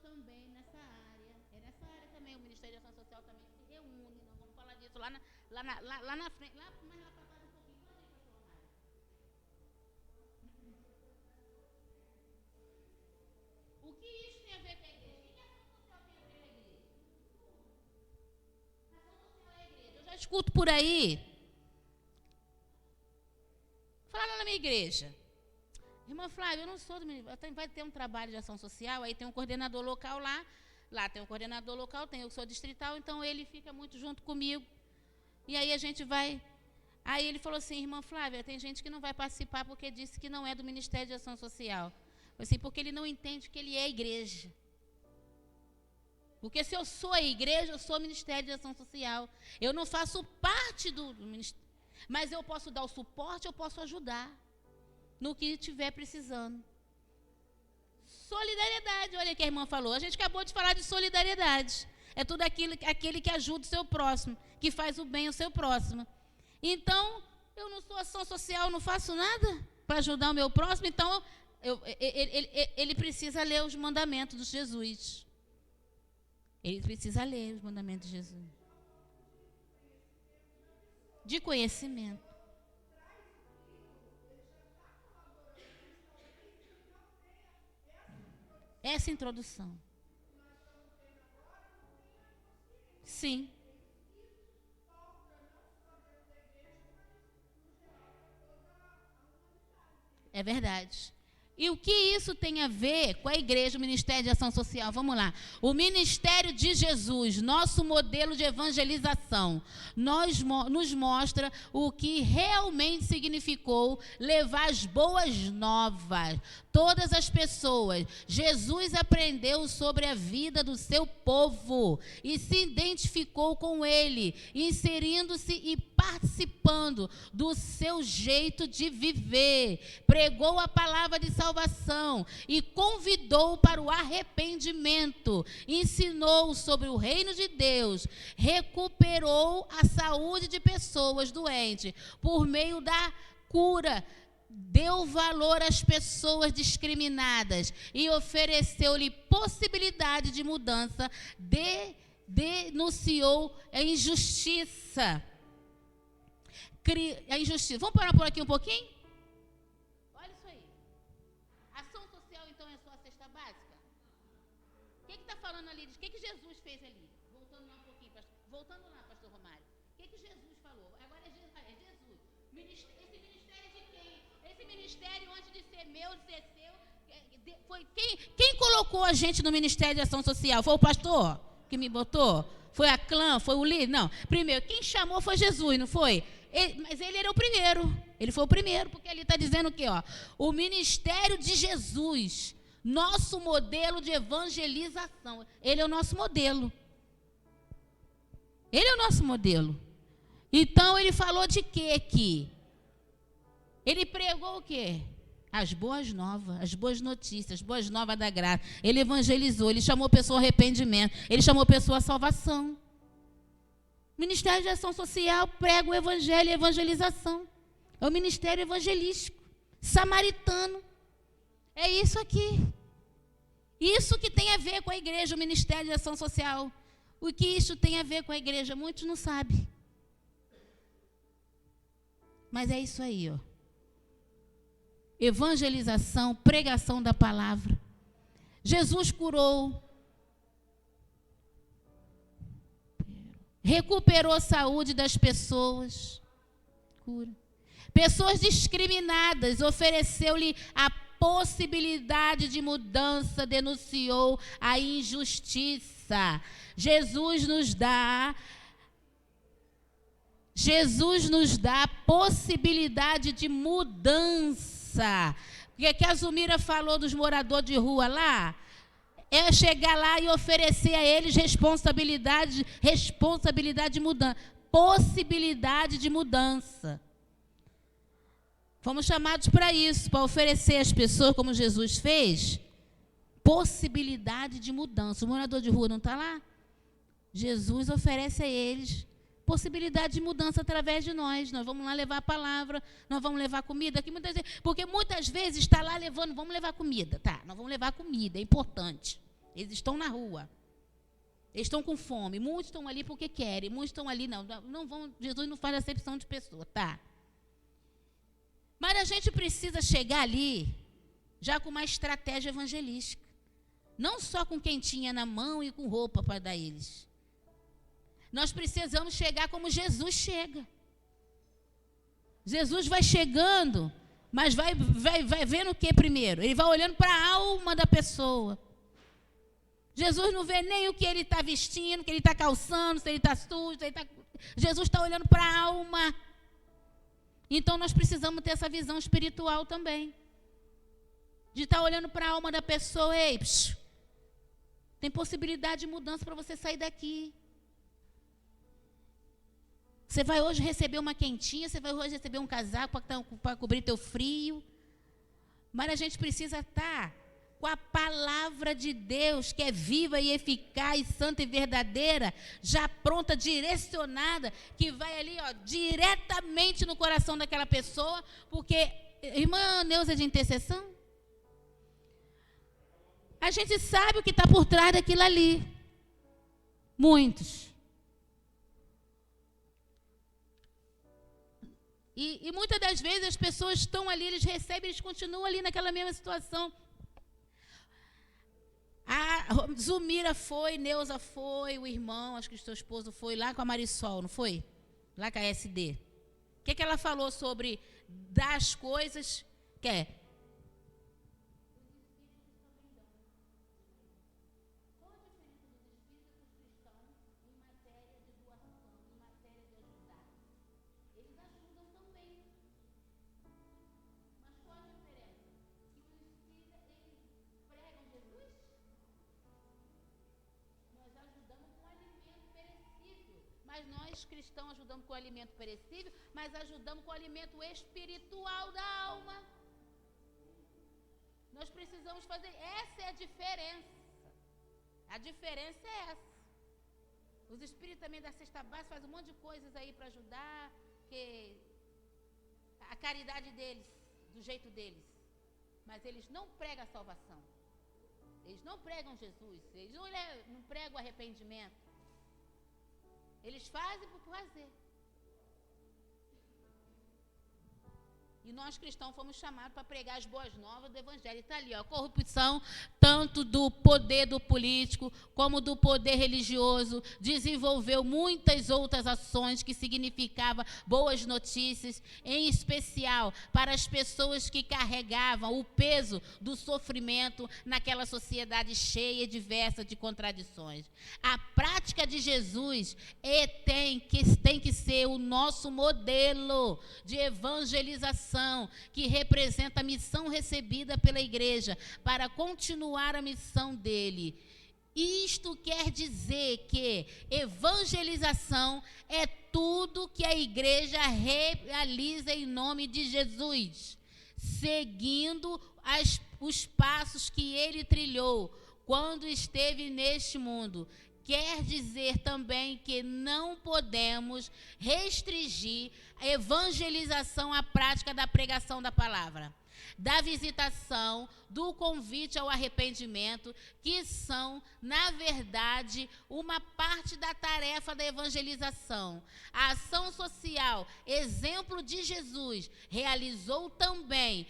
Também nessa área. É nessa área também. O Ministério de Ação Social também se reúne. Nós vamos falar disso lá na frente. Lá mais lá para trás um pouquinho. Pode ir, pastor Mário. O que isso tem a ver com a igreja? O que a ação social tem a ver com a igreja? A ação social é a igreja. Eu já escuto por aí. Fala na minha igreja. Irmã Flávia, eu não sou do ministério, vai ter um trabalho de ação social, aí tem um coordenador local lá tem um coordenador local, eu sou distrital, então ele fica muito junto comigo, e aí a gente vai, aí ele falou assim, irmã Flávia, tem gente que não vai participar porque disse que não é do Ministério de Ação Social, assim, porque ele não entende que ele é igreja, Porque se eu sou a igreja, eu sou o Ministério de Ação Social. Eu não faço parte do ministério, mas eu posso dar o suporte, eu posso ajudar no que estiver precisando. Solidariedade, olha o que a irmã falou. A gente acabou de falar de solidariedade. É tudo aquele que ajuda o seu próximo, que faz o bem ao seu próximo. Então, eu não sou ação social, não faço nada para ajudar o meu próximo, então ele precisa ler os mandamentos de Jesus. Ele precisa ler os mandamentos de Jesus. De conhecimento. Essa introdução. Sim. É verdade. E o que isso tem a ver com a igreja, o Ministério de Ação Social? Vamos lá. O Ministério de Jesus, nosso modelo de evangelização, nos mostra o que realmente significou levar as boas novas. Todas as pessoas. Jesus aprendeu sobre a vida do seu povo e se identificou com ele, inserindo-se e participando do seu jeito de viver. Pregou a palavra de salvação e convidou para o arrependimento. Ensinou sobre o reino de Deus. Recuperou a saúde de pessoas doentes por meio da cura. Deu valor às pessoas discriminadas e ofereceu-lhe possibilidade de mudança, denunciou a injustiça. Vamos parar por aqui um pouquinho? Olha isso aí. Ação social, então, é só a cesta básica? O que está falando ali? O que Jesus fez ali? Voltando lá um pouquinho, pastor Romário. O que Jesus falou? Agora é Jesus. Esse ministério de quem? Esse ministério, antes de ser meu, de ser seu, foi quem colocou a gente no Ministério de Ação Social? Foi o pastor que me botou? Foi a clã? Foi o líder? Não. Primeiro, quem chamou foi Jesus, não foi? Mas ele era o primeiro. Ele foi o primeiro, porque ali está dizendo o quê? Ó? O Ministério de Jesus, nosso modelo de evangelização. Ele é o nosso modelo. Ele é o nosso modelo. Então, ele falou de quê aqui? Ele pregou o quê? As boas novas, as boas notícias, as boas novas da graça. Ele evangelizou, ele chamou a pessoa ao arrependimento, ele chamou a pessoa à salvação. Ministério de Ação Social prega o evangelho e a evangelização. É o ministério evangelístico, samaritano. É isso aqui. Isso que tem a ver com a igreja, o Ministério de Ação Social. O que isso tem a ver com a igreja? Muitos não sabem. Mas é isso aí, ó. Evangelização, pregação da palavra. Jesus curou. Recuperou a saúde das pessoas. Cura. Pessoas discriminadas, ofereceu-lhe a possibilidade de mudança, denunciou a injustiça. Jesus nos dá a possibilidade de mudança. Porque que a Zumira falou dos moradores de rua lá, é chegar lá e oferecer a eles responsabilidade de mudança, possibilidade de mudança. Fomos chamados para isso, para oferecer às pessoas, como Jesus fez, possibilidade de mudança. O morador de rua não está lá? Jesus oferece a eles possibilidade de mudança através de nós. Nós vamos lá levar a palavra, nós vamos levar comida. Porque muitas vezes está lá levando, vamos levar comida. Tá, nós vamos levar comida, é importante. Eles estão na rua. Eles estão com fome. Muitos estão ali porque querem, muitos estão ali, não vão. Jesus não faz acepção de pessoa, tá? Mas a gente precisa chegar ali já com uma estratégia evangelística. Não só com quentinha na mão e com roupa para dar a eles. Nós precisamos chegar como Jesus chega. Jesus vai chegando, mas vai vendo o que primeiro? Ele vai olhando para a alma da pessoa. Jesus não vê nem o que ele está vestindo, o que ele está calçando, se ele está sujo, Jesus está olhando para a alma. Então nós precisamos ter essa visão espiritual também. De estar olhando para a alma da pessoa, ei, Tem possibilidade de mudança para você sair daqui. Você vai hoje receber uma quentinha, você vai hoje receber um casaco para cobrir teu frio. Mas a gente precisa estar com a palavra de Deus, que é viva e eficaz, santa e verdadeira, já pronta, direcionada, que vai ali, diretamente no coração daquela pessoa, porque, irmã Neuza, de intercessão, a gente sabe o que está por trás daquilo ali. Muitos. E muitas das vezes as pessoas estão ali, eles recebem, eles continuam ali naquela mesma situação. A Zumira foi, Neuza foi, o irmão, acho que o seu esposo foi lá com a Marisol, não foi? Lá com a SD. O que ela falou sobre das coisas que é? Mas nós cristãos ajudamos com o alimento perecível, mas ajudamos com o alimento espiritual da alma. Nós precisamos fazer, essa é a diferença. A diferença é essa. Os espíritos também da cesta básica fazem um monte de coisas aí para ajudar, que a caridade deles, do jeito deles. Mas eles não pregam a salvação. Eles não pregam Jesus, eles não pregam arrependimento. Eles fazem por fazer. E nós cristãos fomos chamados para pregar as boas novas do Evangelho. Está ali, corrupção, tanto do poder do político, como do poder religioso, desenvolveu muitas outras ações que significavam boas notícias, em especial para as pessoas que carregavam o peso do sofrimento naquela sociedade cheia e diversa de contradições. A prática de Jesus tem que ser o nosso modelo de evangelização, que representa a missão recebida pela igreja para continuar a missão dele. Isto quer dizer que evangelização é tudo que a igreja realiza em nome de Jesus, seguindo os passos que ele trilhou quando esteve neste mundo. Quer dizer também que não podemos restringir a evangelização à prática da pregação da palavra, da visitação, do convite ao arrependimento, que são, na verdade, uma parte da tarefa da evangelização. A ação social, exemplo de Jesus, realizou também,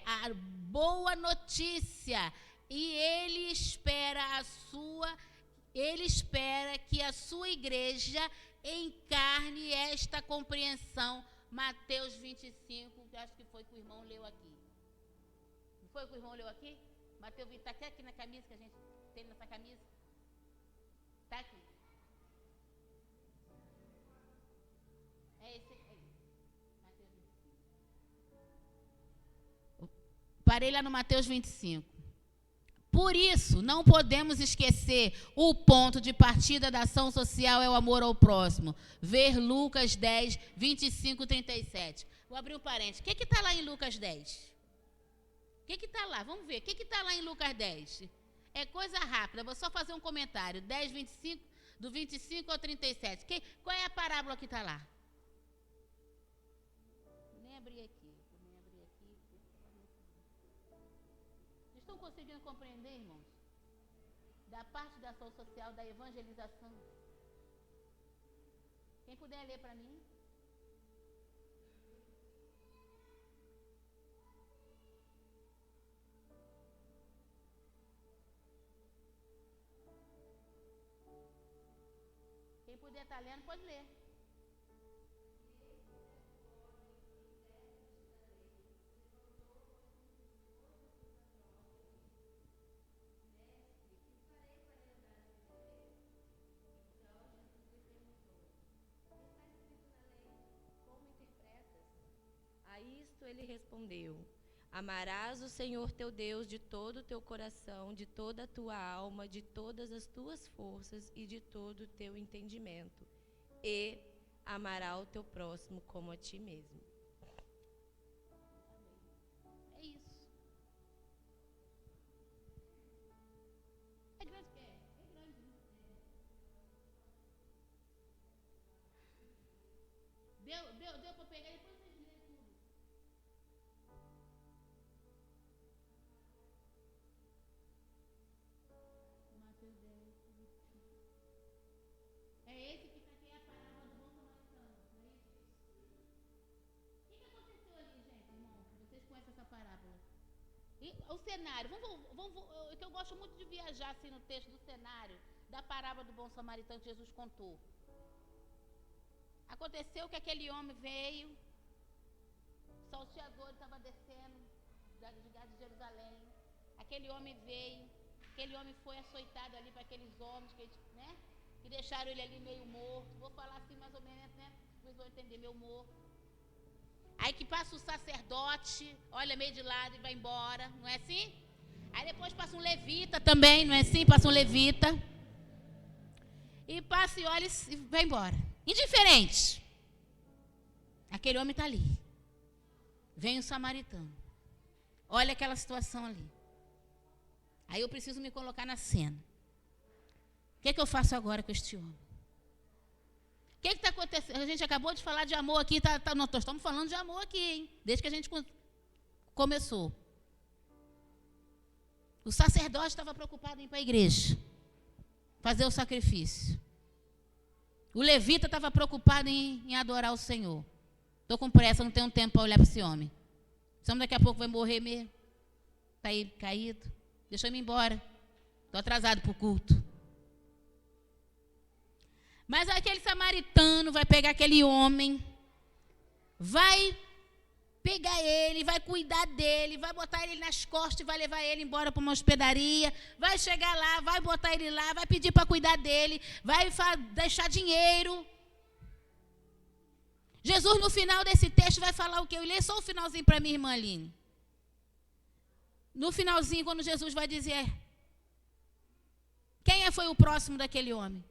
a boa notícia, e ele espera que a sua igreja encarne esta compreensão. Mateus 25, que acho que foi que o irmão leu aqui. Não foi que o irmão leu aqui? Mateus 20, está aqui na camisa que a gente tem nessa camisa? Está aqui. É esse aí. Mateus 25. Parei lá no Mateus 25. Por isso, não podemos esquecer o ponto de partida da ação social é o amor ao próximo. Ver Lucas 10, 25, 37. Vou abrir um parênteses. O que está lá em Lucas 10? O que está lá? Vamos ver. O que está lá em Lucas 10? É coisa rápida. Vou só fazer um comentário. 10, 25, do 25 ao 37. Qual é a parábola que está lá? Nem abri aqui. Estão conseguindo compreender, irmãos? Da parte da ação social, da evangelização. Quem puder ler para mim? Quem puder estar lendo, pode ler. A isto ele respondeu: Amarás o Senhor teu Deus de todo o teu coração, de toda a tua alma, de todas as tuas forças e de todo o teu entendimento. E amará o teu próximo como a ti mesmo. É isso. É grande que é? É grande. Deu para pegar, depois vocês lerem tudo. Mateus 10. É esse que está aqui, a parábola do bom samaritano, não é isso? O que aconteceu ali, gente, irmão? Vocês conhecem essa parábola? E o cenário, que eu gosto muito de viajar assim no texto do cenário da parábola do bom samaritano que Jesus contou. Aconteceu que aquele homem veio, o salteador estava descendo de Jerusalém. Aquele homem veio, aquele homem foi açoitado ali para aqueles homens que deixaram ele ali meio morto. Vou falar assim mais ou menos, né? Vocês vão entender, meio morto. Aí que passa o sacerdote, olha meio de lado e vai embora, não é assim? Aí depois passa um levita também, não é assim? Passa um levita. E passa e olha e vai embora. Indiferente. Aquele homem está ali. Vem o samaritano. Olha aquela situação ali. Aí eu preciso me colocar na cena. O que é que eu faço agora com este homem? O que está acontecendo? A gente acabou de falar de amor aqui. Nós estamos falando de amor aqui, hein? Desde que a gente começou. O sacerdote estava preocupado em ir para a igreja. Fazer o sacrifício. O levita estava preocupado em adorar o Senhor. Estou com pressa, não tenho tempo para olhar para esse homem. Esse homem daqui a pouco vai morrer mesmo. Está aí caído. Deixa eu ir embora. Estou atrasado para o culto. Mas aquele samaritano vai pegar aquele homem, vai pegar ele, vai cuidar dele, vai botar ele nas costas e vai levar ele embora para uma hospedaria, vai chegar lá, vai botar ele lá, vai pedir para cuidar dele, vai deixar dinheiro. Jesus, no final desse texto, vai falar o quê? Eu leio só o finalzinho para minha irmã Aline. No finalzinho, quando Jesus vai dizer, quem foi o próximo daquele homem?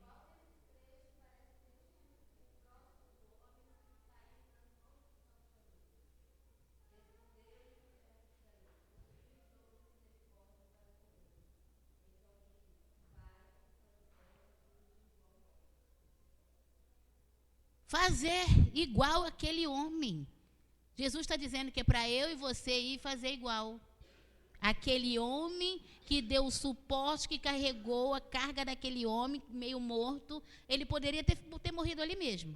Fazer igual aquele homem. Jesus está dizendo que é para eu e você ir fazer igual. Aquele homem que deu o suporte, que carregou a carga daquele homem meio morto, ele poderia ter morrido ali mesmo.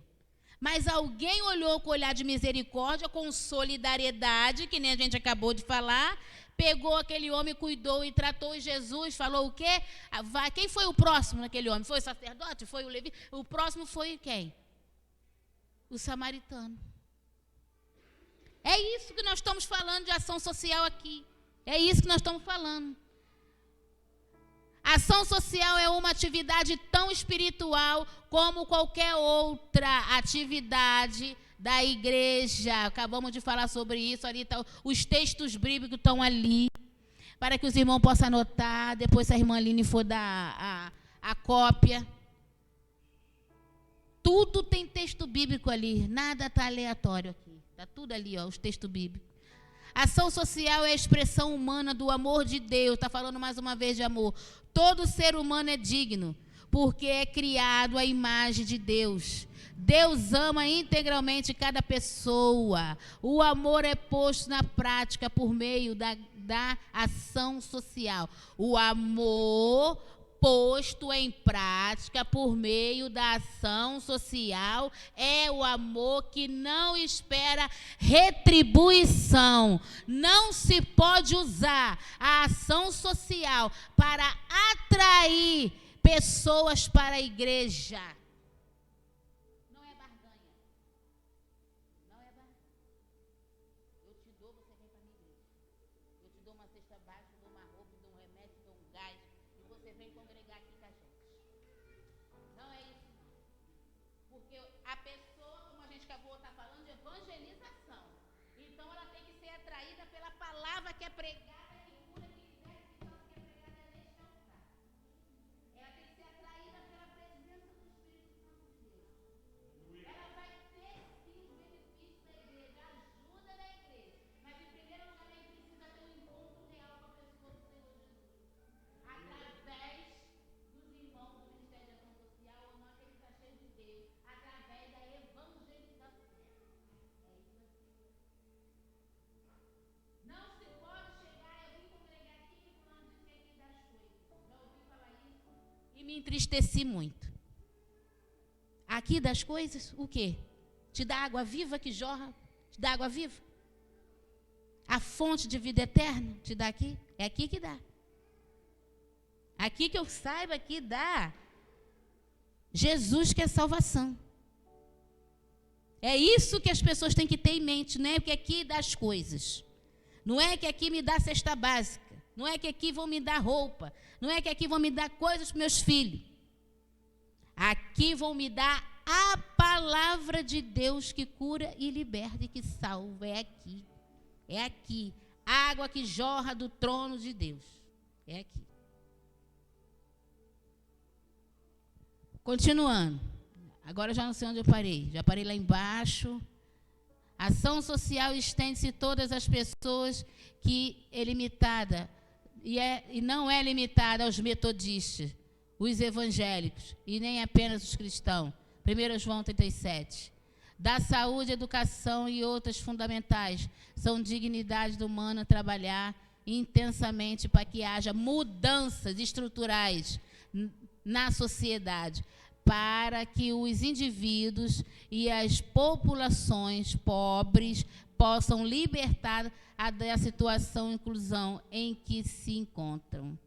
Mas alguém olhou com olhar de misericórdia, com solidariedade, que nem a gente acabou de falar, pegou aquele homem, cuidou e tratou. E Jesus falou o quê? Quem foi o próximo daquele homem? Foi o sacerdote? Foi o levita? O próximo foi quem? O samaritano. É isso que nós estamos falando de ação social aqui. É isso que nós estamos falando. Ação social é uma atividade tão espiritual como qualquer outra atividade da igreja. Acabamos de falar sobre isso. Ali tá, os textos bíblicos estão ali, para que os irmãos possam anotar. Depois, se a irmã Aline for dar a cópia. Tudo tem texto bíblico ali, nada está aleatório aqui. Está tudo ali, ó, os textos bíblicos. Ação social é a expressão humana do amor de Deus. Está falando mais uma vez de amor. Todo ser humano é digno, porque é criado à imagem de Deus. Deus ama integralmente cada pessoa. O amor é posto na prática por meio da ação social. O amor posto em prática por meio da ação social é o amor que não espera retribuição. Não se pode usar a ação social para atrair pessoas para a igreja. Não é barganha. Não é barganha. Eu te dou, você vem para a minha igreja. Eu te dou uma cesta básica, te dou uma roupa, te dou um remédio, te dou um gás. Você vem congregar aqui com a gente. Não é isso, não. Porque a pessoa, como a gente acabou de estar falando, de evangelização. Então ela tem que ser atraída pela palavra que é pregada, que cura, que liberta, que fala que é pregada neste altar. Ela tem que ser atraída pela presença do Espírito Santo de Deus. Ela vai ter sim os benefícios da igreja, a ajuda da igreja. Mas em primeiro lugar, ela precisa ter um encontro real com a pessoa do Senhor Jesus. Através dos irmãos do Ministério de Ação Social, ou não aquele que está cheio de Deus, através da evangelização. Não se pode chegar, eu vim congregar aqui e fulano disse que aqui das coisas. Já ouvi falar isso e me entristeci muito. Aqui das coisas, o quê? Te dá água viva que jorra? Te dá água viva? A fonte de vida eterna te dá aqui? É aqui que dá. Aqui que eu saiba que dá. Jesus que é salvação. É isso que as pessoas têm que ter em mente, não é que aqui dá as coisas. Não é que aqui me dá cesta básica. Não é que aqui vão me dar roupa. Não é que aqui vão me dar coisas para meus filhos. Aqui vão me dar a palavra de Deus que cura e liberta e que salva. É aqui. É aqui. Água que jorra do trono de Deus. É aqui. Continuando. Agora já não sei onde eu parei. Já parei lá embaixo. Ação social estende-se a todas as pessoas que é limitada. E não é limitada aos metodistas, os evangélicos, e nem apenas os cristãos. 1 João 37. Da saúde, educação e outras fundamentais são dignidade humana trabalhar intensamente para que haja mudanças estruturais na sociedade, para que os indivíduos e as populações pobres possam libertar da situação de inclusão em que se encontram.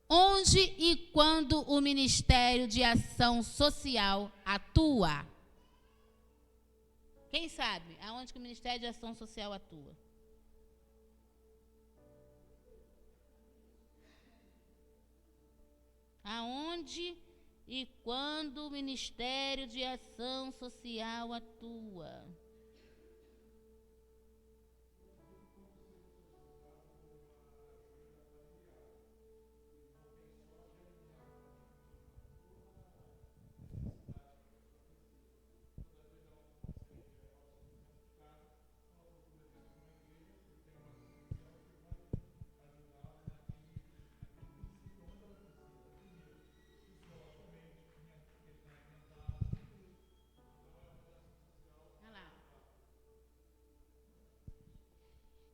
Onde e quando o Ministério de Ação Social atua? Quem sabe aonde que o Ministério de Ação Social atua? Aonde e quando o Ministério de Ação Social atua?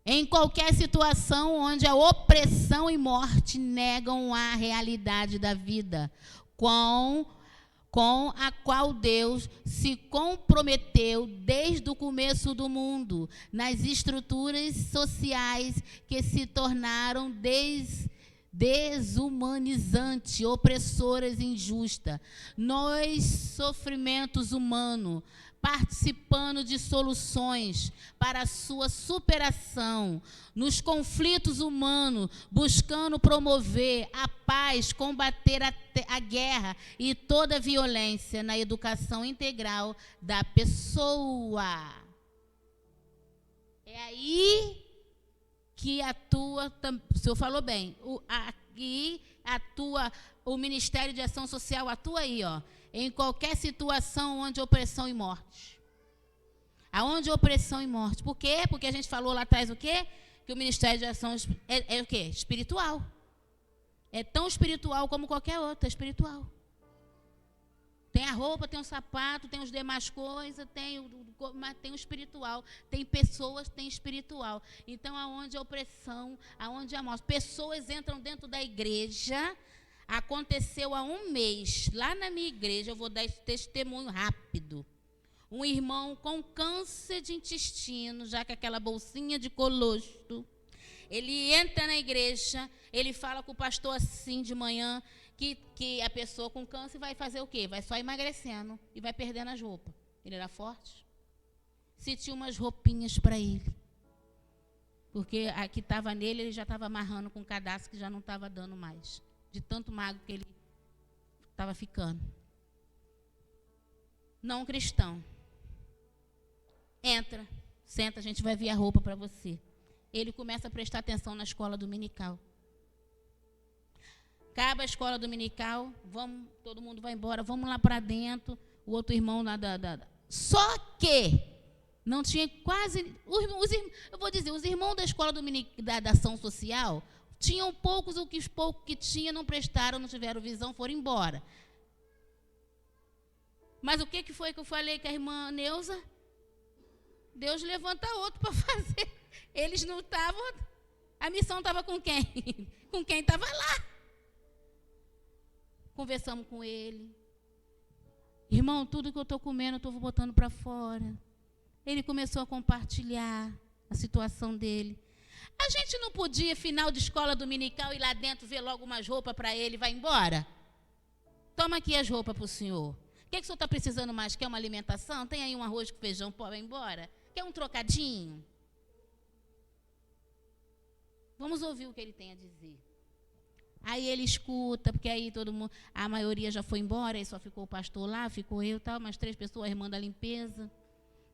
Em qualquer situação onde a opressão e morte negam a realidade da vida, com a qual Deus se comprometeu desde o começo do mundo, nas estruturas sociais que se tornaram desumanizantes, opressoras e injustas, nos sofrimentos humanos, participando de soluções para a sua superação, nos conflitos humanos, buscando promover a paz, combater a guerra e toda a violência na educação integral da pessoa. É aí que atua, o senhor falou bem, aqui atua, o Ministério de Ação Social atua aí, ó, em qualquer situação onde opressão e morte. Aonde opressão e morte. Por quê? Porque a gente falou lá atrás o quê? Que o Ministério de Ação é o quê? Espiritual. É tão espiritual como qualquer outro, é espiritual. Tem a roupa, tem o sapato, tem as demais coisas, mas tem o espiritual. Tem pessoas, tem espiritual. Então, aonde a opressão, aonde a morte. Pessoas entram dentro da igreja. Aconteceu há um mês, lá na minha igreja, eu vou dar esse testemunho rápido. Um irmão com câncer de intestino, já que aquela bolsinha de colostro, ele entra na igreja, ele fala com o pastor assim de manhã, que a pessoa com câncer vai fazer o quê? Vai só emagrecendo e vai perdendo as roupas. Ele era forte. Se tinha umas roupinhas para ele. Porque a que estava nele, ele já estava amarrando com um cadastro que já não estava dando mais. De tanto magro que ele estava ficando. Não cristão. Entra, Senta, a gente vai ver a roupa para você. Ele começa a prestar atenção na escola dominical. Acaba a escola dominical, vamos, todo mundo vai embora, vamos lá para dentro. O outro irmão lá Só que não tinha quase... eu vou dizer, os irmãos da escola da ação social tinham poucos, os poucos que tinham não prestaram, não tiveram visão, foram embora. Mas o que foi que eu falei com a irmã Neuza? Deus levanta outro para fazer. Eles não estavam... A missão estava com quem? Com quem estava lá. Conversamos com ele. Irmão, tudo que eu estou comendo, eu estou botando para fora. Ele começou a compartilhar a situação dele. A gente não podia, final de escola dominical, ir lá dentro, ver logo umas roupas para ele e vai embora? Toma aqui as roupas para o senhor. O que o senhor está precisando mais? Quer uma alimentação? Tem aí um arroz com feijão, pô, vai embora? Quer um trocadinho? Vamos ouvir o que ele tem a dizer. Aí ele escuta, porque aí todo mundo, a maioria já foi embora, aí só ficou o pastor lá, ficou eu, tal, umas 3 pessoas, a irmã da limpeza.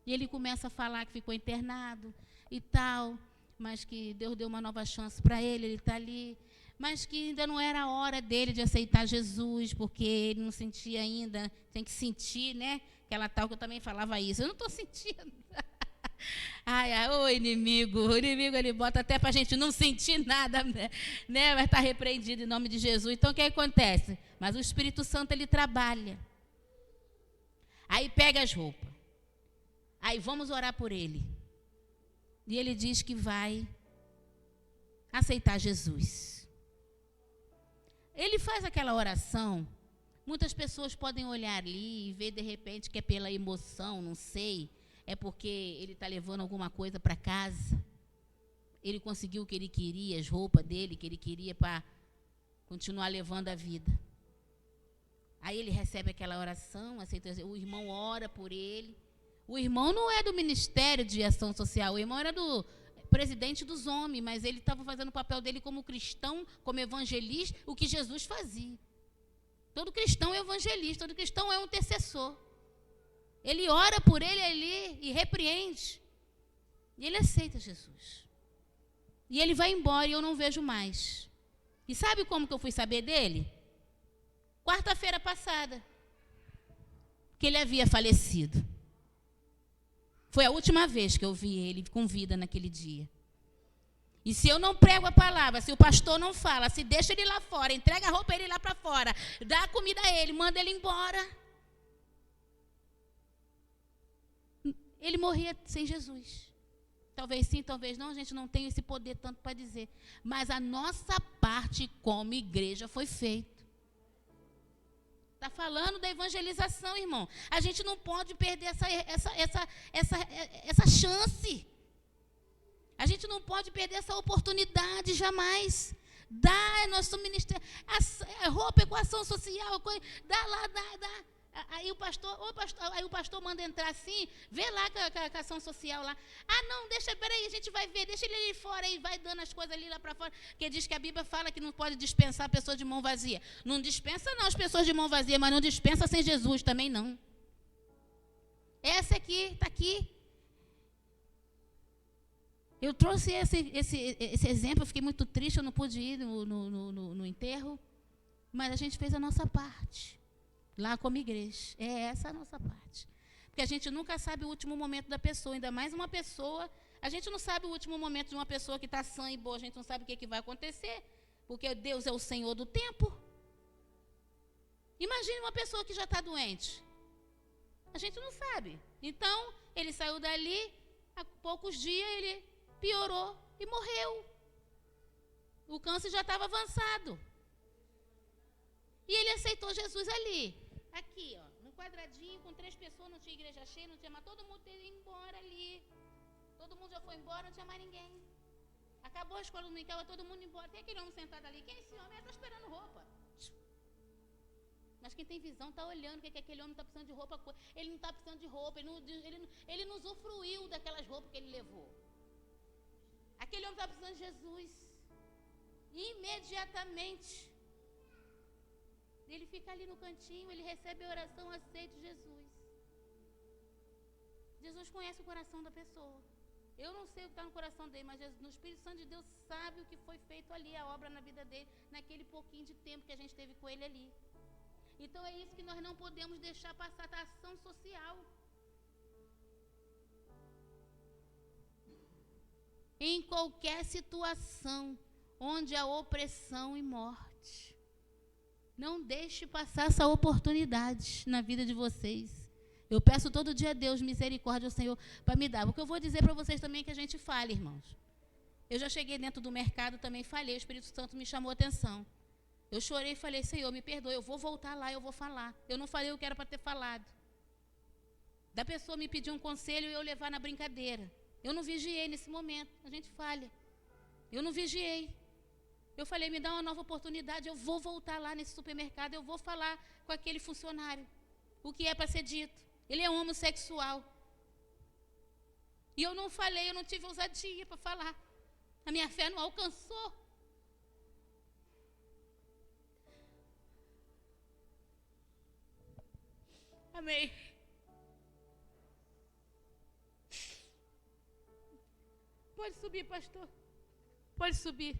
E ele começa a falar que ficou internado e tal, mas que Deus deu uma nova chance para ele está ali, mas que ainda não era a hora dele de aceitar Jesus, porque ele não sentia ainda, tem que sentir, né? Aquela tal que eu também falava isso, eu não estou sentindo. O inimigo ele bota até para a gente não sentir nada, né? Vai estar repreendido em nome de Jesus. Então o que acontece? Mas o Espírito Santo ele trabalha. Aí pega as roupas. Aí vamos orar por ele. E ele diz que vai aceitar Jesus. Ele faz aquela oração. Muitas pessoas podem olhar ali e ver de repente que é pela emoção, não sei. É porque ele está levando alguma coisa para casa. Ele conseguiu o que ele queria, as roupas dele que ele queria para continuar levando a vida. Aí ele recebe aquela oração, aceita, o irmão ora por ele. O irmão não é do Ministério de Ação Social, o irmão era do presidente dos homens, mas ele estava fazendo o papel dele como cristão, como evangelista, o que Jesus fazia. Todo cristão é evangelista, todo cristão é um intercessor. Ele ora por ele ali e repreende. E ele aceita Jesus. E ele vai embora e eu não vejo mais. E sabe como que eu fui saber dele? Quarta-feira passada. Que ele havia falecido. Foi a última vez que eu vi ele com vida naquele dia. E se eu não prego a palavra, se o pastor não fala, se deixa ele lá fora, entrega a roupa ele lá para fora, dá a comida a ele, manda ele embora, ele morria sem Jesus. Talvez sim, talvez não, a gente não tem esse poder tanto para dizer. Mas a nossa parte como igreja foi feita. Está falando da evangelização, irmão. A gente não pode perder essa chance. A gente não pode perder essa oportunidade jamais. Dá nosso ministério, a roupa, equação social, dá lá, dá. Aí o pastor manda entrar assim, vê lá com a ação social lá. Não, peraí, a gente vai ver, deixa ele ali fora e vai dando as coisas ali lá para fora. Porque diz que a Bíblia fala que não pode dispensar pessoas de mão vazia. Não dispensa não as pessoas de mão vazia, mas não dispensa sem Jesus também não. Essa aqui, está aqui. Eu trouxe esse exemplo, eu fiquei muito triste, eu não pude ir no enterro, mas a gente fez a nossa parte. Lá como igreja. É essa a nossa parte. Porque a gente nunca sabe o último momento da pessoa, ainda mais uma pessoa. A gente não sabe o último momento de uma pessoa que está sã e boa, a gente não sabe o que vai acontecer, porque Deus é o Senhor do tempo. Imagine uma pessoa que já está doente. A gente não sabe. Então, ele saiu dali, há poucos dias ele piorou e morreu. O câncer já estava avançado. E ele aceitou Jesus ali. Aqui, no quadradinho, com 3 pessoas, não tinha igreja cheia, não tinha mais, todo mundo teve que ir embora ali. Todo mundo já foi embora, não tinha mais ninguém. Acabou a escola dominical, vai todo mundo embora. Tem aquele homem sentado ali, quem é esse homem? Ele está esperando roupa. Mas quem tem visão está olhando, que aquele homem está precisando de roupa. Ele não está precisando de roupa, ele não usufruiu daquelas roupas que ele levou. Aquele homem está precisando de Jesus. Imediatamente. Ele fica ali no cantinho, ele recebe a oração, aceita Jesus. Jesus conhece o coração da pessoa. Eu não sei o que está no coração dele, mas no Espírito Santo de Deus sabe o que foi feito ali, a obra na vida dele, naquele pouquinho de tempo que a gente teve com ele ali. Então é isso que nós não podemos deixar passar, da ação social. Em qualquer situação onde há opressão e morte, não deixe passar essa oportunidade na vida de vocês. Eu peço todo dia a Deus misericórdia ao Senhor para me dar. O que eu vou dizer para vocês também é que a gente fale, irmãos. Eu já cheguei dentro do mercado, também falei, o Espírito Santo me chamou a atenção. Eu chorei e falei, Senhor, me perdoe, eu vou voltar lá, eu vou falar. Eu não falei o que era para ter falado. Da pessoa me pedir um conselho e eu levar na brincadeira. Eu não vigiei nesse momento, a gente falha. Eu não vigiei. Eu falei, me dá uma nova oportunidade, eu vou voltar lá nesse supermercado, eu vou falar com aquele funcionário o que é para ser dito. Ele é homossexual. E eu não falei, eu não tive ousadia para falar. A minha fé não alcançou. Amém. Pode subir, pastor. Pode subir.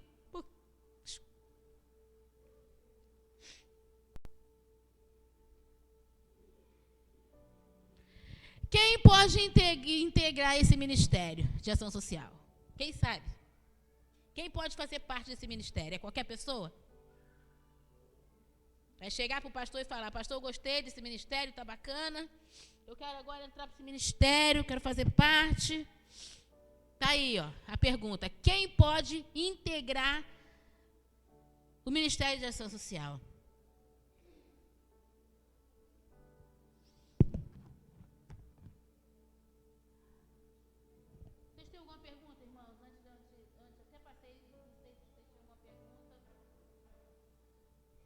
Quem pode integrar esse ministério de ação social? Quem sabe? Quem pode fazer parte desse ministério? É qualquer pessoa? Vai chegar para o pastor e falar, pastor, eu gostei desse ministério, está bacana. Eu quero agora entrar para esse ministério, quero fazer parte. Está aí, ó, a pergunta. Quem pode integrar o ministério de ação social?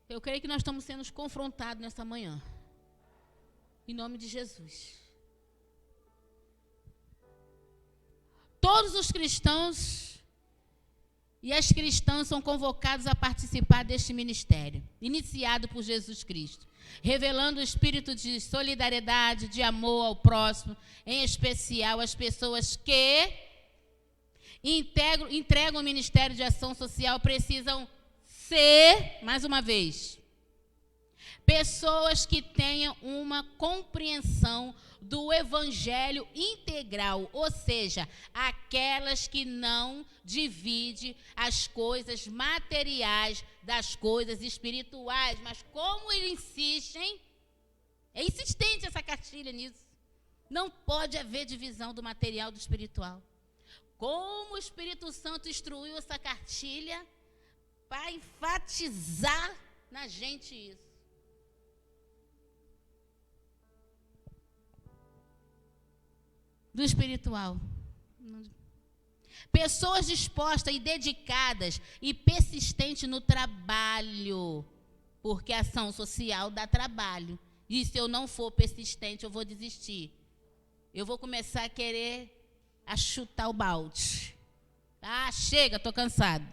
Eu creio que nós estamos sendo confrontados nessa manhã. Em nome de Jesus. Todos os cristãos e as cristãs são convocados a participar deste ministério, iniciado por Jesus Cristo, revelando o espírito de solidariedade, de amor ao próximo, em especial às pessoas que entregam o ministério de ação social precisam ser, mais uma vez, pessoas que tenham uma compreensão do evangelho integral, ou seja, aquelas que não dividem as coisas materiais das coisas espirituais, mas como eles insistem, é insistente essa cartilha nisso, não pode haver divisão do material do espiritual. Como o Espírito Santo instruiu essa cartilha para enfatizar na gente isso. Do espiritual. Pessoas dispostas e dedicadas e persistentes no trabalho, porque a ação social dá trabalho. E se eu não for persistente, eu vou desistir. Eu vou começar a querer chutar o balde. Ah, chega, estou cansado.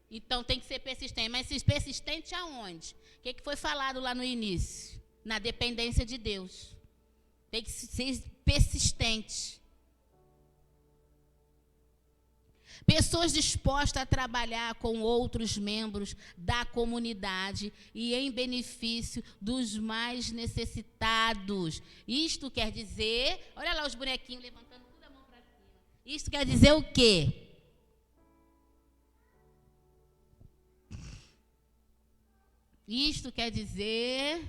Então tem que ser persistente. Mas persistente aonde? O que foi falado lá no início? Na dependência de Deus. Tem que ser persistente. Pessoas dispostas a trabalhar com outros membros da comunidade e em benefício dos mais necessitados. Isto quer dizer, olha lá os bonequinhos levantando tudo a mão para cima. Isto quer dizer o quê? Isto quer dizer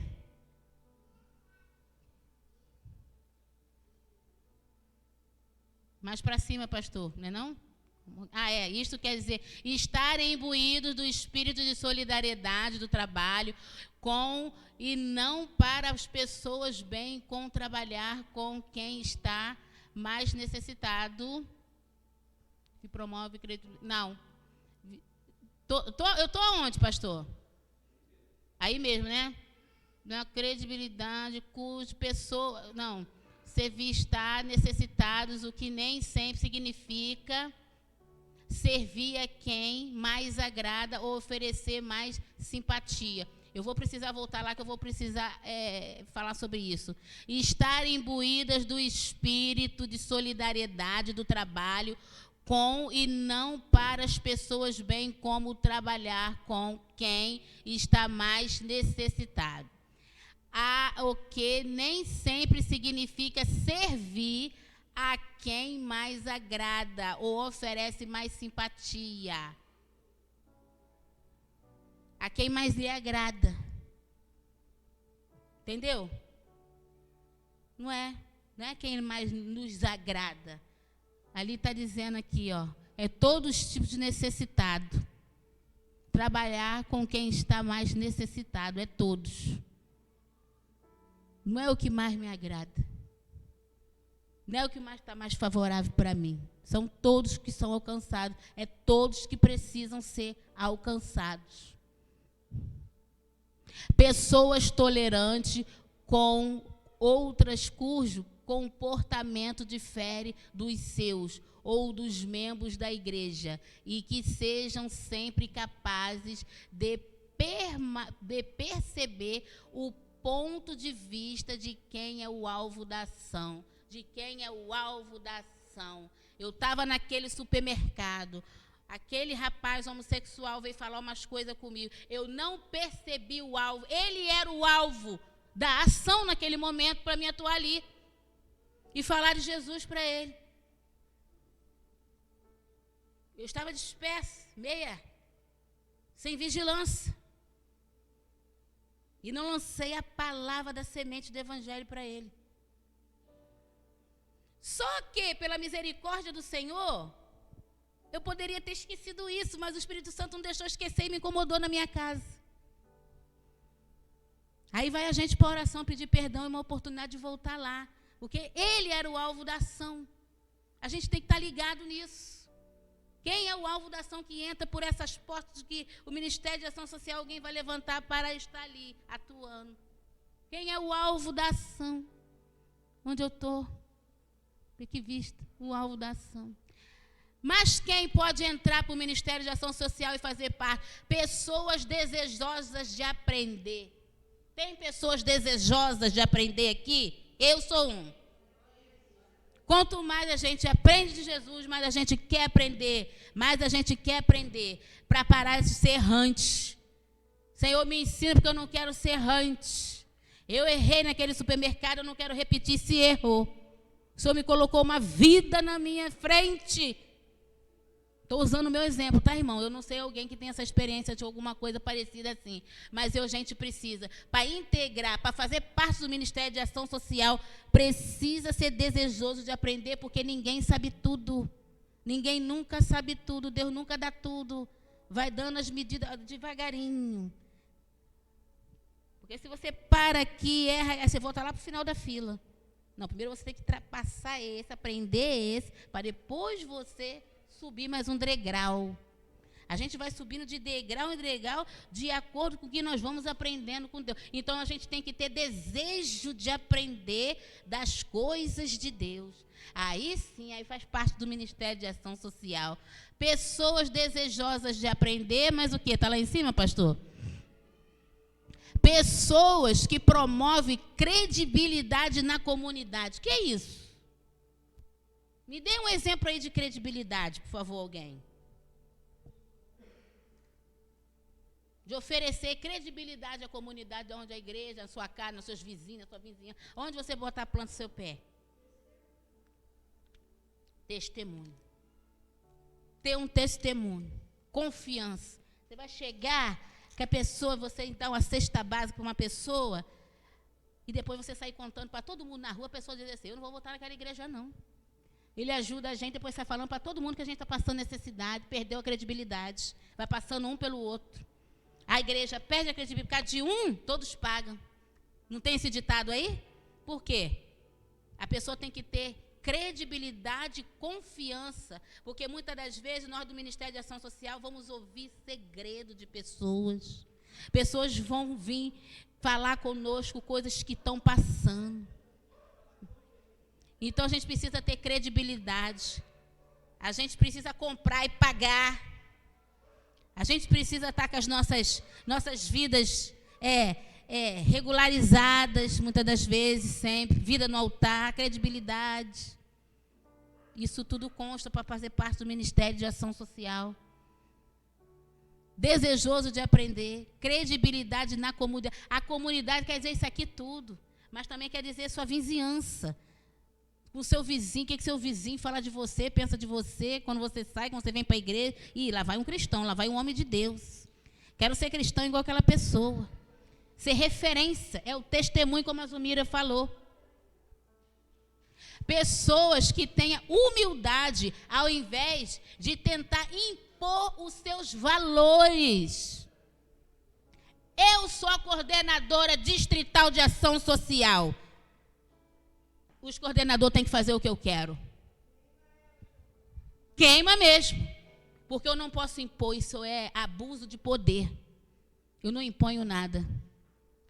mais para cima, pastor, não é não? Isto quer dizer estarem imbuídos do espírito de solidariedade do trabalho com e não para as pessoas bem com trabalhar com quem está mais necessitado e promove credibilidade. Não. Eu estou aonde, pastor? Aí mesmo, né? Na credibilidade, cuja pessoa... Não. Servir estar necessitados, o que nem sempre significa servir a quem mais agrada ou oferecer mais simpatia. Eu vou precisar voltar lá, que eu vou precisar falar sobre isso. Estar imbuídas do espírito de solidariedade, do trabalho com e não para as pessoas, bem como trabalhar com quem está mais necessitado. O que nem sempre significa servir a quem mais agrada ou oferece mais simpatia. A quem mais lhe agrada. Entendeu? Não é quem mais nos agrada. Ali está dizendo aqui, ó, é todos os tipos de necessitado. Trabalhar com quem está mais necessitado, é todos. Não é o que mais me agrada. Não é o que mais está mais favorável para mim. São todos que são alcançados. É todos que precisam ser alcançados. Pessoas tolerantes com outras cujo comportamento difere dos seus ou dos membros da igreja e que sejam sempre capazes de perceber o ponto de vista de quem é o alvo da ação. De quem é o alvo da ação. Eu estava naquele supermercado. Aquele rapaz homossexual veio falar umas coisas comigo. Eu não percebi o alvo. Ele era o alvo da ação naquele momento para mim atuar ali. E falar de Jesus para ele. Eu estava dispersa, sem vigilância. E não lancei a palavra da semente do evangelho para ele. Só que, pela misericórdia do Senhor, eu poderia ter esquecido isso, mas o Espírito Santo não deixou esquecer e me incomodou na minha casa. Aí vai a gente para a oração pedir perdão e uma oportunidade de voltar lá. Porque ele era o alvo da ação. A gente tem que estar ligado nisso. Quem é o alvo da ação que entra por essas portas que o Ministério de Ação Social alguém vai levantar para estar ali, atuando? Quem é o alvo da ação? Onde eu estou? Que vista? O alvo da ação. Mas quem pode entrar para o Ministério de Ação Social e fazer parte? Pessoas desejosas de aprender. Tem pessoas desejosas de aprender aqui? Eu sou um. Quanto mais a gente aprende de Jesus, mais a gente quer aprender. Mais a gente quer aprender para parar de ser errante. Senhor, me ensina porque eu não quero ser errante. Eu errei naquele supermercado, eu não quero repetir esse erro. O Senhor me colocou uma vida na minha frente. Estou usando o meu exemplo, tá, irmão? Eu não sei alguém que tem essa experiência de alguma coisa parecida assim. Mas a gente precisa, para integrar, para fazer parte do Ministério de Ação Social, precisa ser desejoso de aprender, porque ninguém sabe tudo. Ninguém nunca sabe tudo. Deus nunca dá tudo. Vai dando as medidas devagarinho. Porque se você para aqui, erra, aí você volta lá para o final da fila. Não, primeiro você tem que passar esse, aprender esse, para depois você subir mais um degrau. A gente vai subindo de degrau em degrau de acordo com o que nós vamos aprendendo com Deus. Então, a gente tem que ter desejo de aprender das coisas de Deus. Aí sim, aí faz parte do Ministério de Ação Social. Pessoas desejosas de aprender, mas o quê? Está lá em cima, pastor? Pessoas que promovem credibilidade na comunidade. O que é isso? Me dê um exemplo aí de credibilidade, por favor, alguém. De oferecer credibilidade à comunidade, onde a igreja, a sua casa, nos seus vizinhos, a sua vizinha, onde você botar a planta do seu pé. Testemunho. Ter um testemunho. Confiança. Você vai chegar que a pessoa, você dá uma cesta básica para uma pessoa, e depois você sair contando para todo mundo na rua, a pessoa diz assim, eu não vou voltar naquela igreja, não. Ele ajuda a gente, depois sai falando para todo mundo que a gente está passando necessidade, perdeu a credibilidade. Vai passando um pelo outro. A igreja perde a credibilidade. Por causa de um, todos pagam. Não tem esse ditado aí? Por quê? A pessoa tem que ter credibilidade e confiança. Porque muitas das vezes, nós do Ministério de Ação Social vamos ouvir segredo de pessoas. Pessoas vão vir falar conosco coisas que estão passando. Então, a gente precisa ter credibilidade. A gente precisa comprar e pagar. A gente precisa estar com as nossas vidas regularizadas, muitas das vezes, sempre, vida no altar, credibilidade. Isso tudo consta para fazer parte do Ministério de Ação Social. Desejoso de aprender, credibilidade na comunidade. A comunidade quer dizer isso aqui tudo, mas também quer dizer sua vizinhança. O seu vizinho, o que seu vizinho fala de você, pensa de você, quando você sai, quando você vem para a igreja. Ih, lá vai um cristão, lá vai um homem de Deus. Quero ser cristão igual aquela pessoa. Ser referência, é o testemunho, como a Zumira falou. Pessoas que tenham humildade, ao invés de tentar impor os seus valores. Eu sou a coordenadora distrital de ação social. Os coordenadores têm que fazer o que eu quero. Queima mesmo. Porque eu não posso impor, isso é abuso de poder. Eu não imponho nada.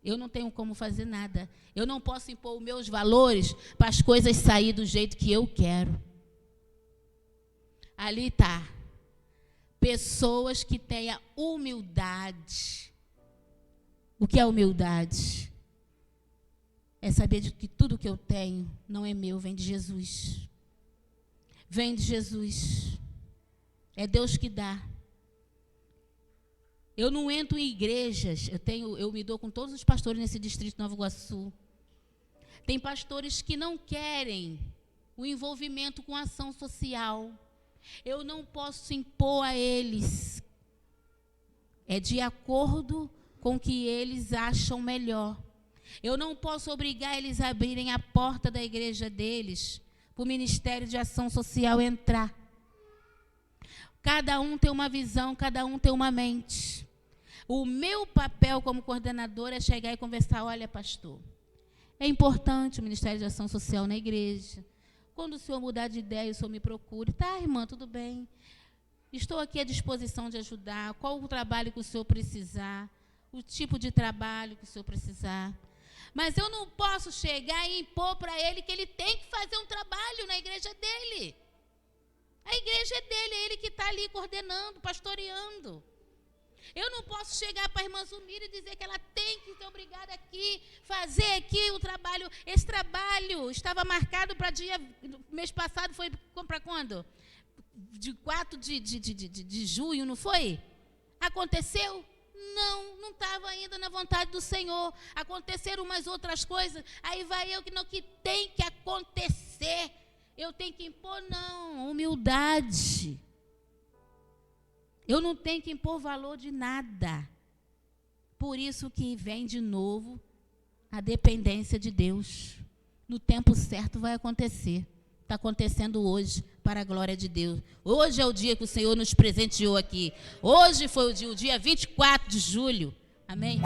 Eu não tenho como fazer nada. Eu não posso impor os meus valores para as coisas saírem do jeito que eu quero. Ali está. Pessoas que tenham humildade. O que é humildade? É saber de que tudo que eu tenho não é meu, vem de Jesus. Vem de Jesus. É Deus que dá. Eu não entro em igrejas, eu me dou com todos os pastores nesse distrito de Nova Iguaçu. Tem pastores que não querem o envolvimento com a ação social. Eu não posso impor a eles. É de acordo com o que eles acham melhor. Eu não posso obrigar eles a abrirem a porta da igreja deles para o Ministério de Ação Social entrar. Cada um tem uma visão, cada um tem uma mente. O meu papel como coordenadora é chegar e conversar, olha, pastor, é importante o Ministério de Ação Social na igreja. Quando o senhor mudar de ideia, o senhor me procure. Tá, irmã, tudo bem. Estou aqui à disposição de ajudar. Qual o trabalho que o senhor precisar, o tipo de trabalho que o senhor precisar. Mas eu não posso chegar e impor para ele que ele tem que fazer um trabalho na igreja dele. A igreja é dele, é ele que está ali coordenando, pastoreando. Eu não posso chegar para a irmã Zumira e dizer que ela tem que ser obrigada aqui, fazer aqui o trabalho. Esse trabalho estava marcado para mês passado, foi para quando? De 4 de junho, não foi? Aconteceu? Não estava ainda na vontade do Senhor. Aconteceram umas outras coisas. Aí vai eu que não, que tem que acontecer. Eu tenho que impor, não, humildade. Eu não tenho que impor valor de nada. Por isso que vem de novo a dependência de Deus. No tempo certo vai acontecer. Está acontecendo hoje, para a glória de Deus. Hoje é o dia que o Senhor nos presenteou aqui. Hoje foi o dia 24 de julho. Amém?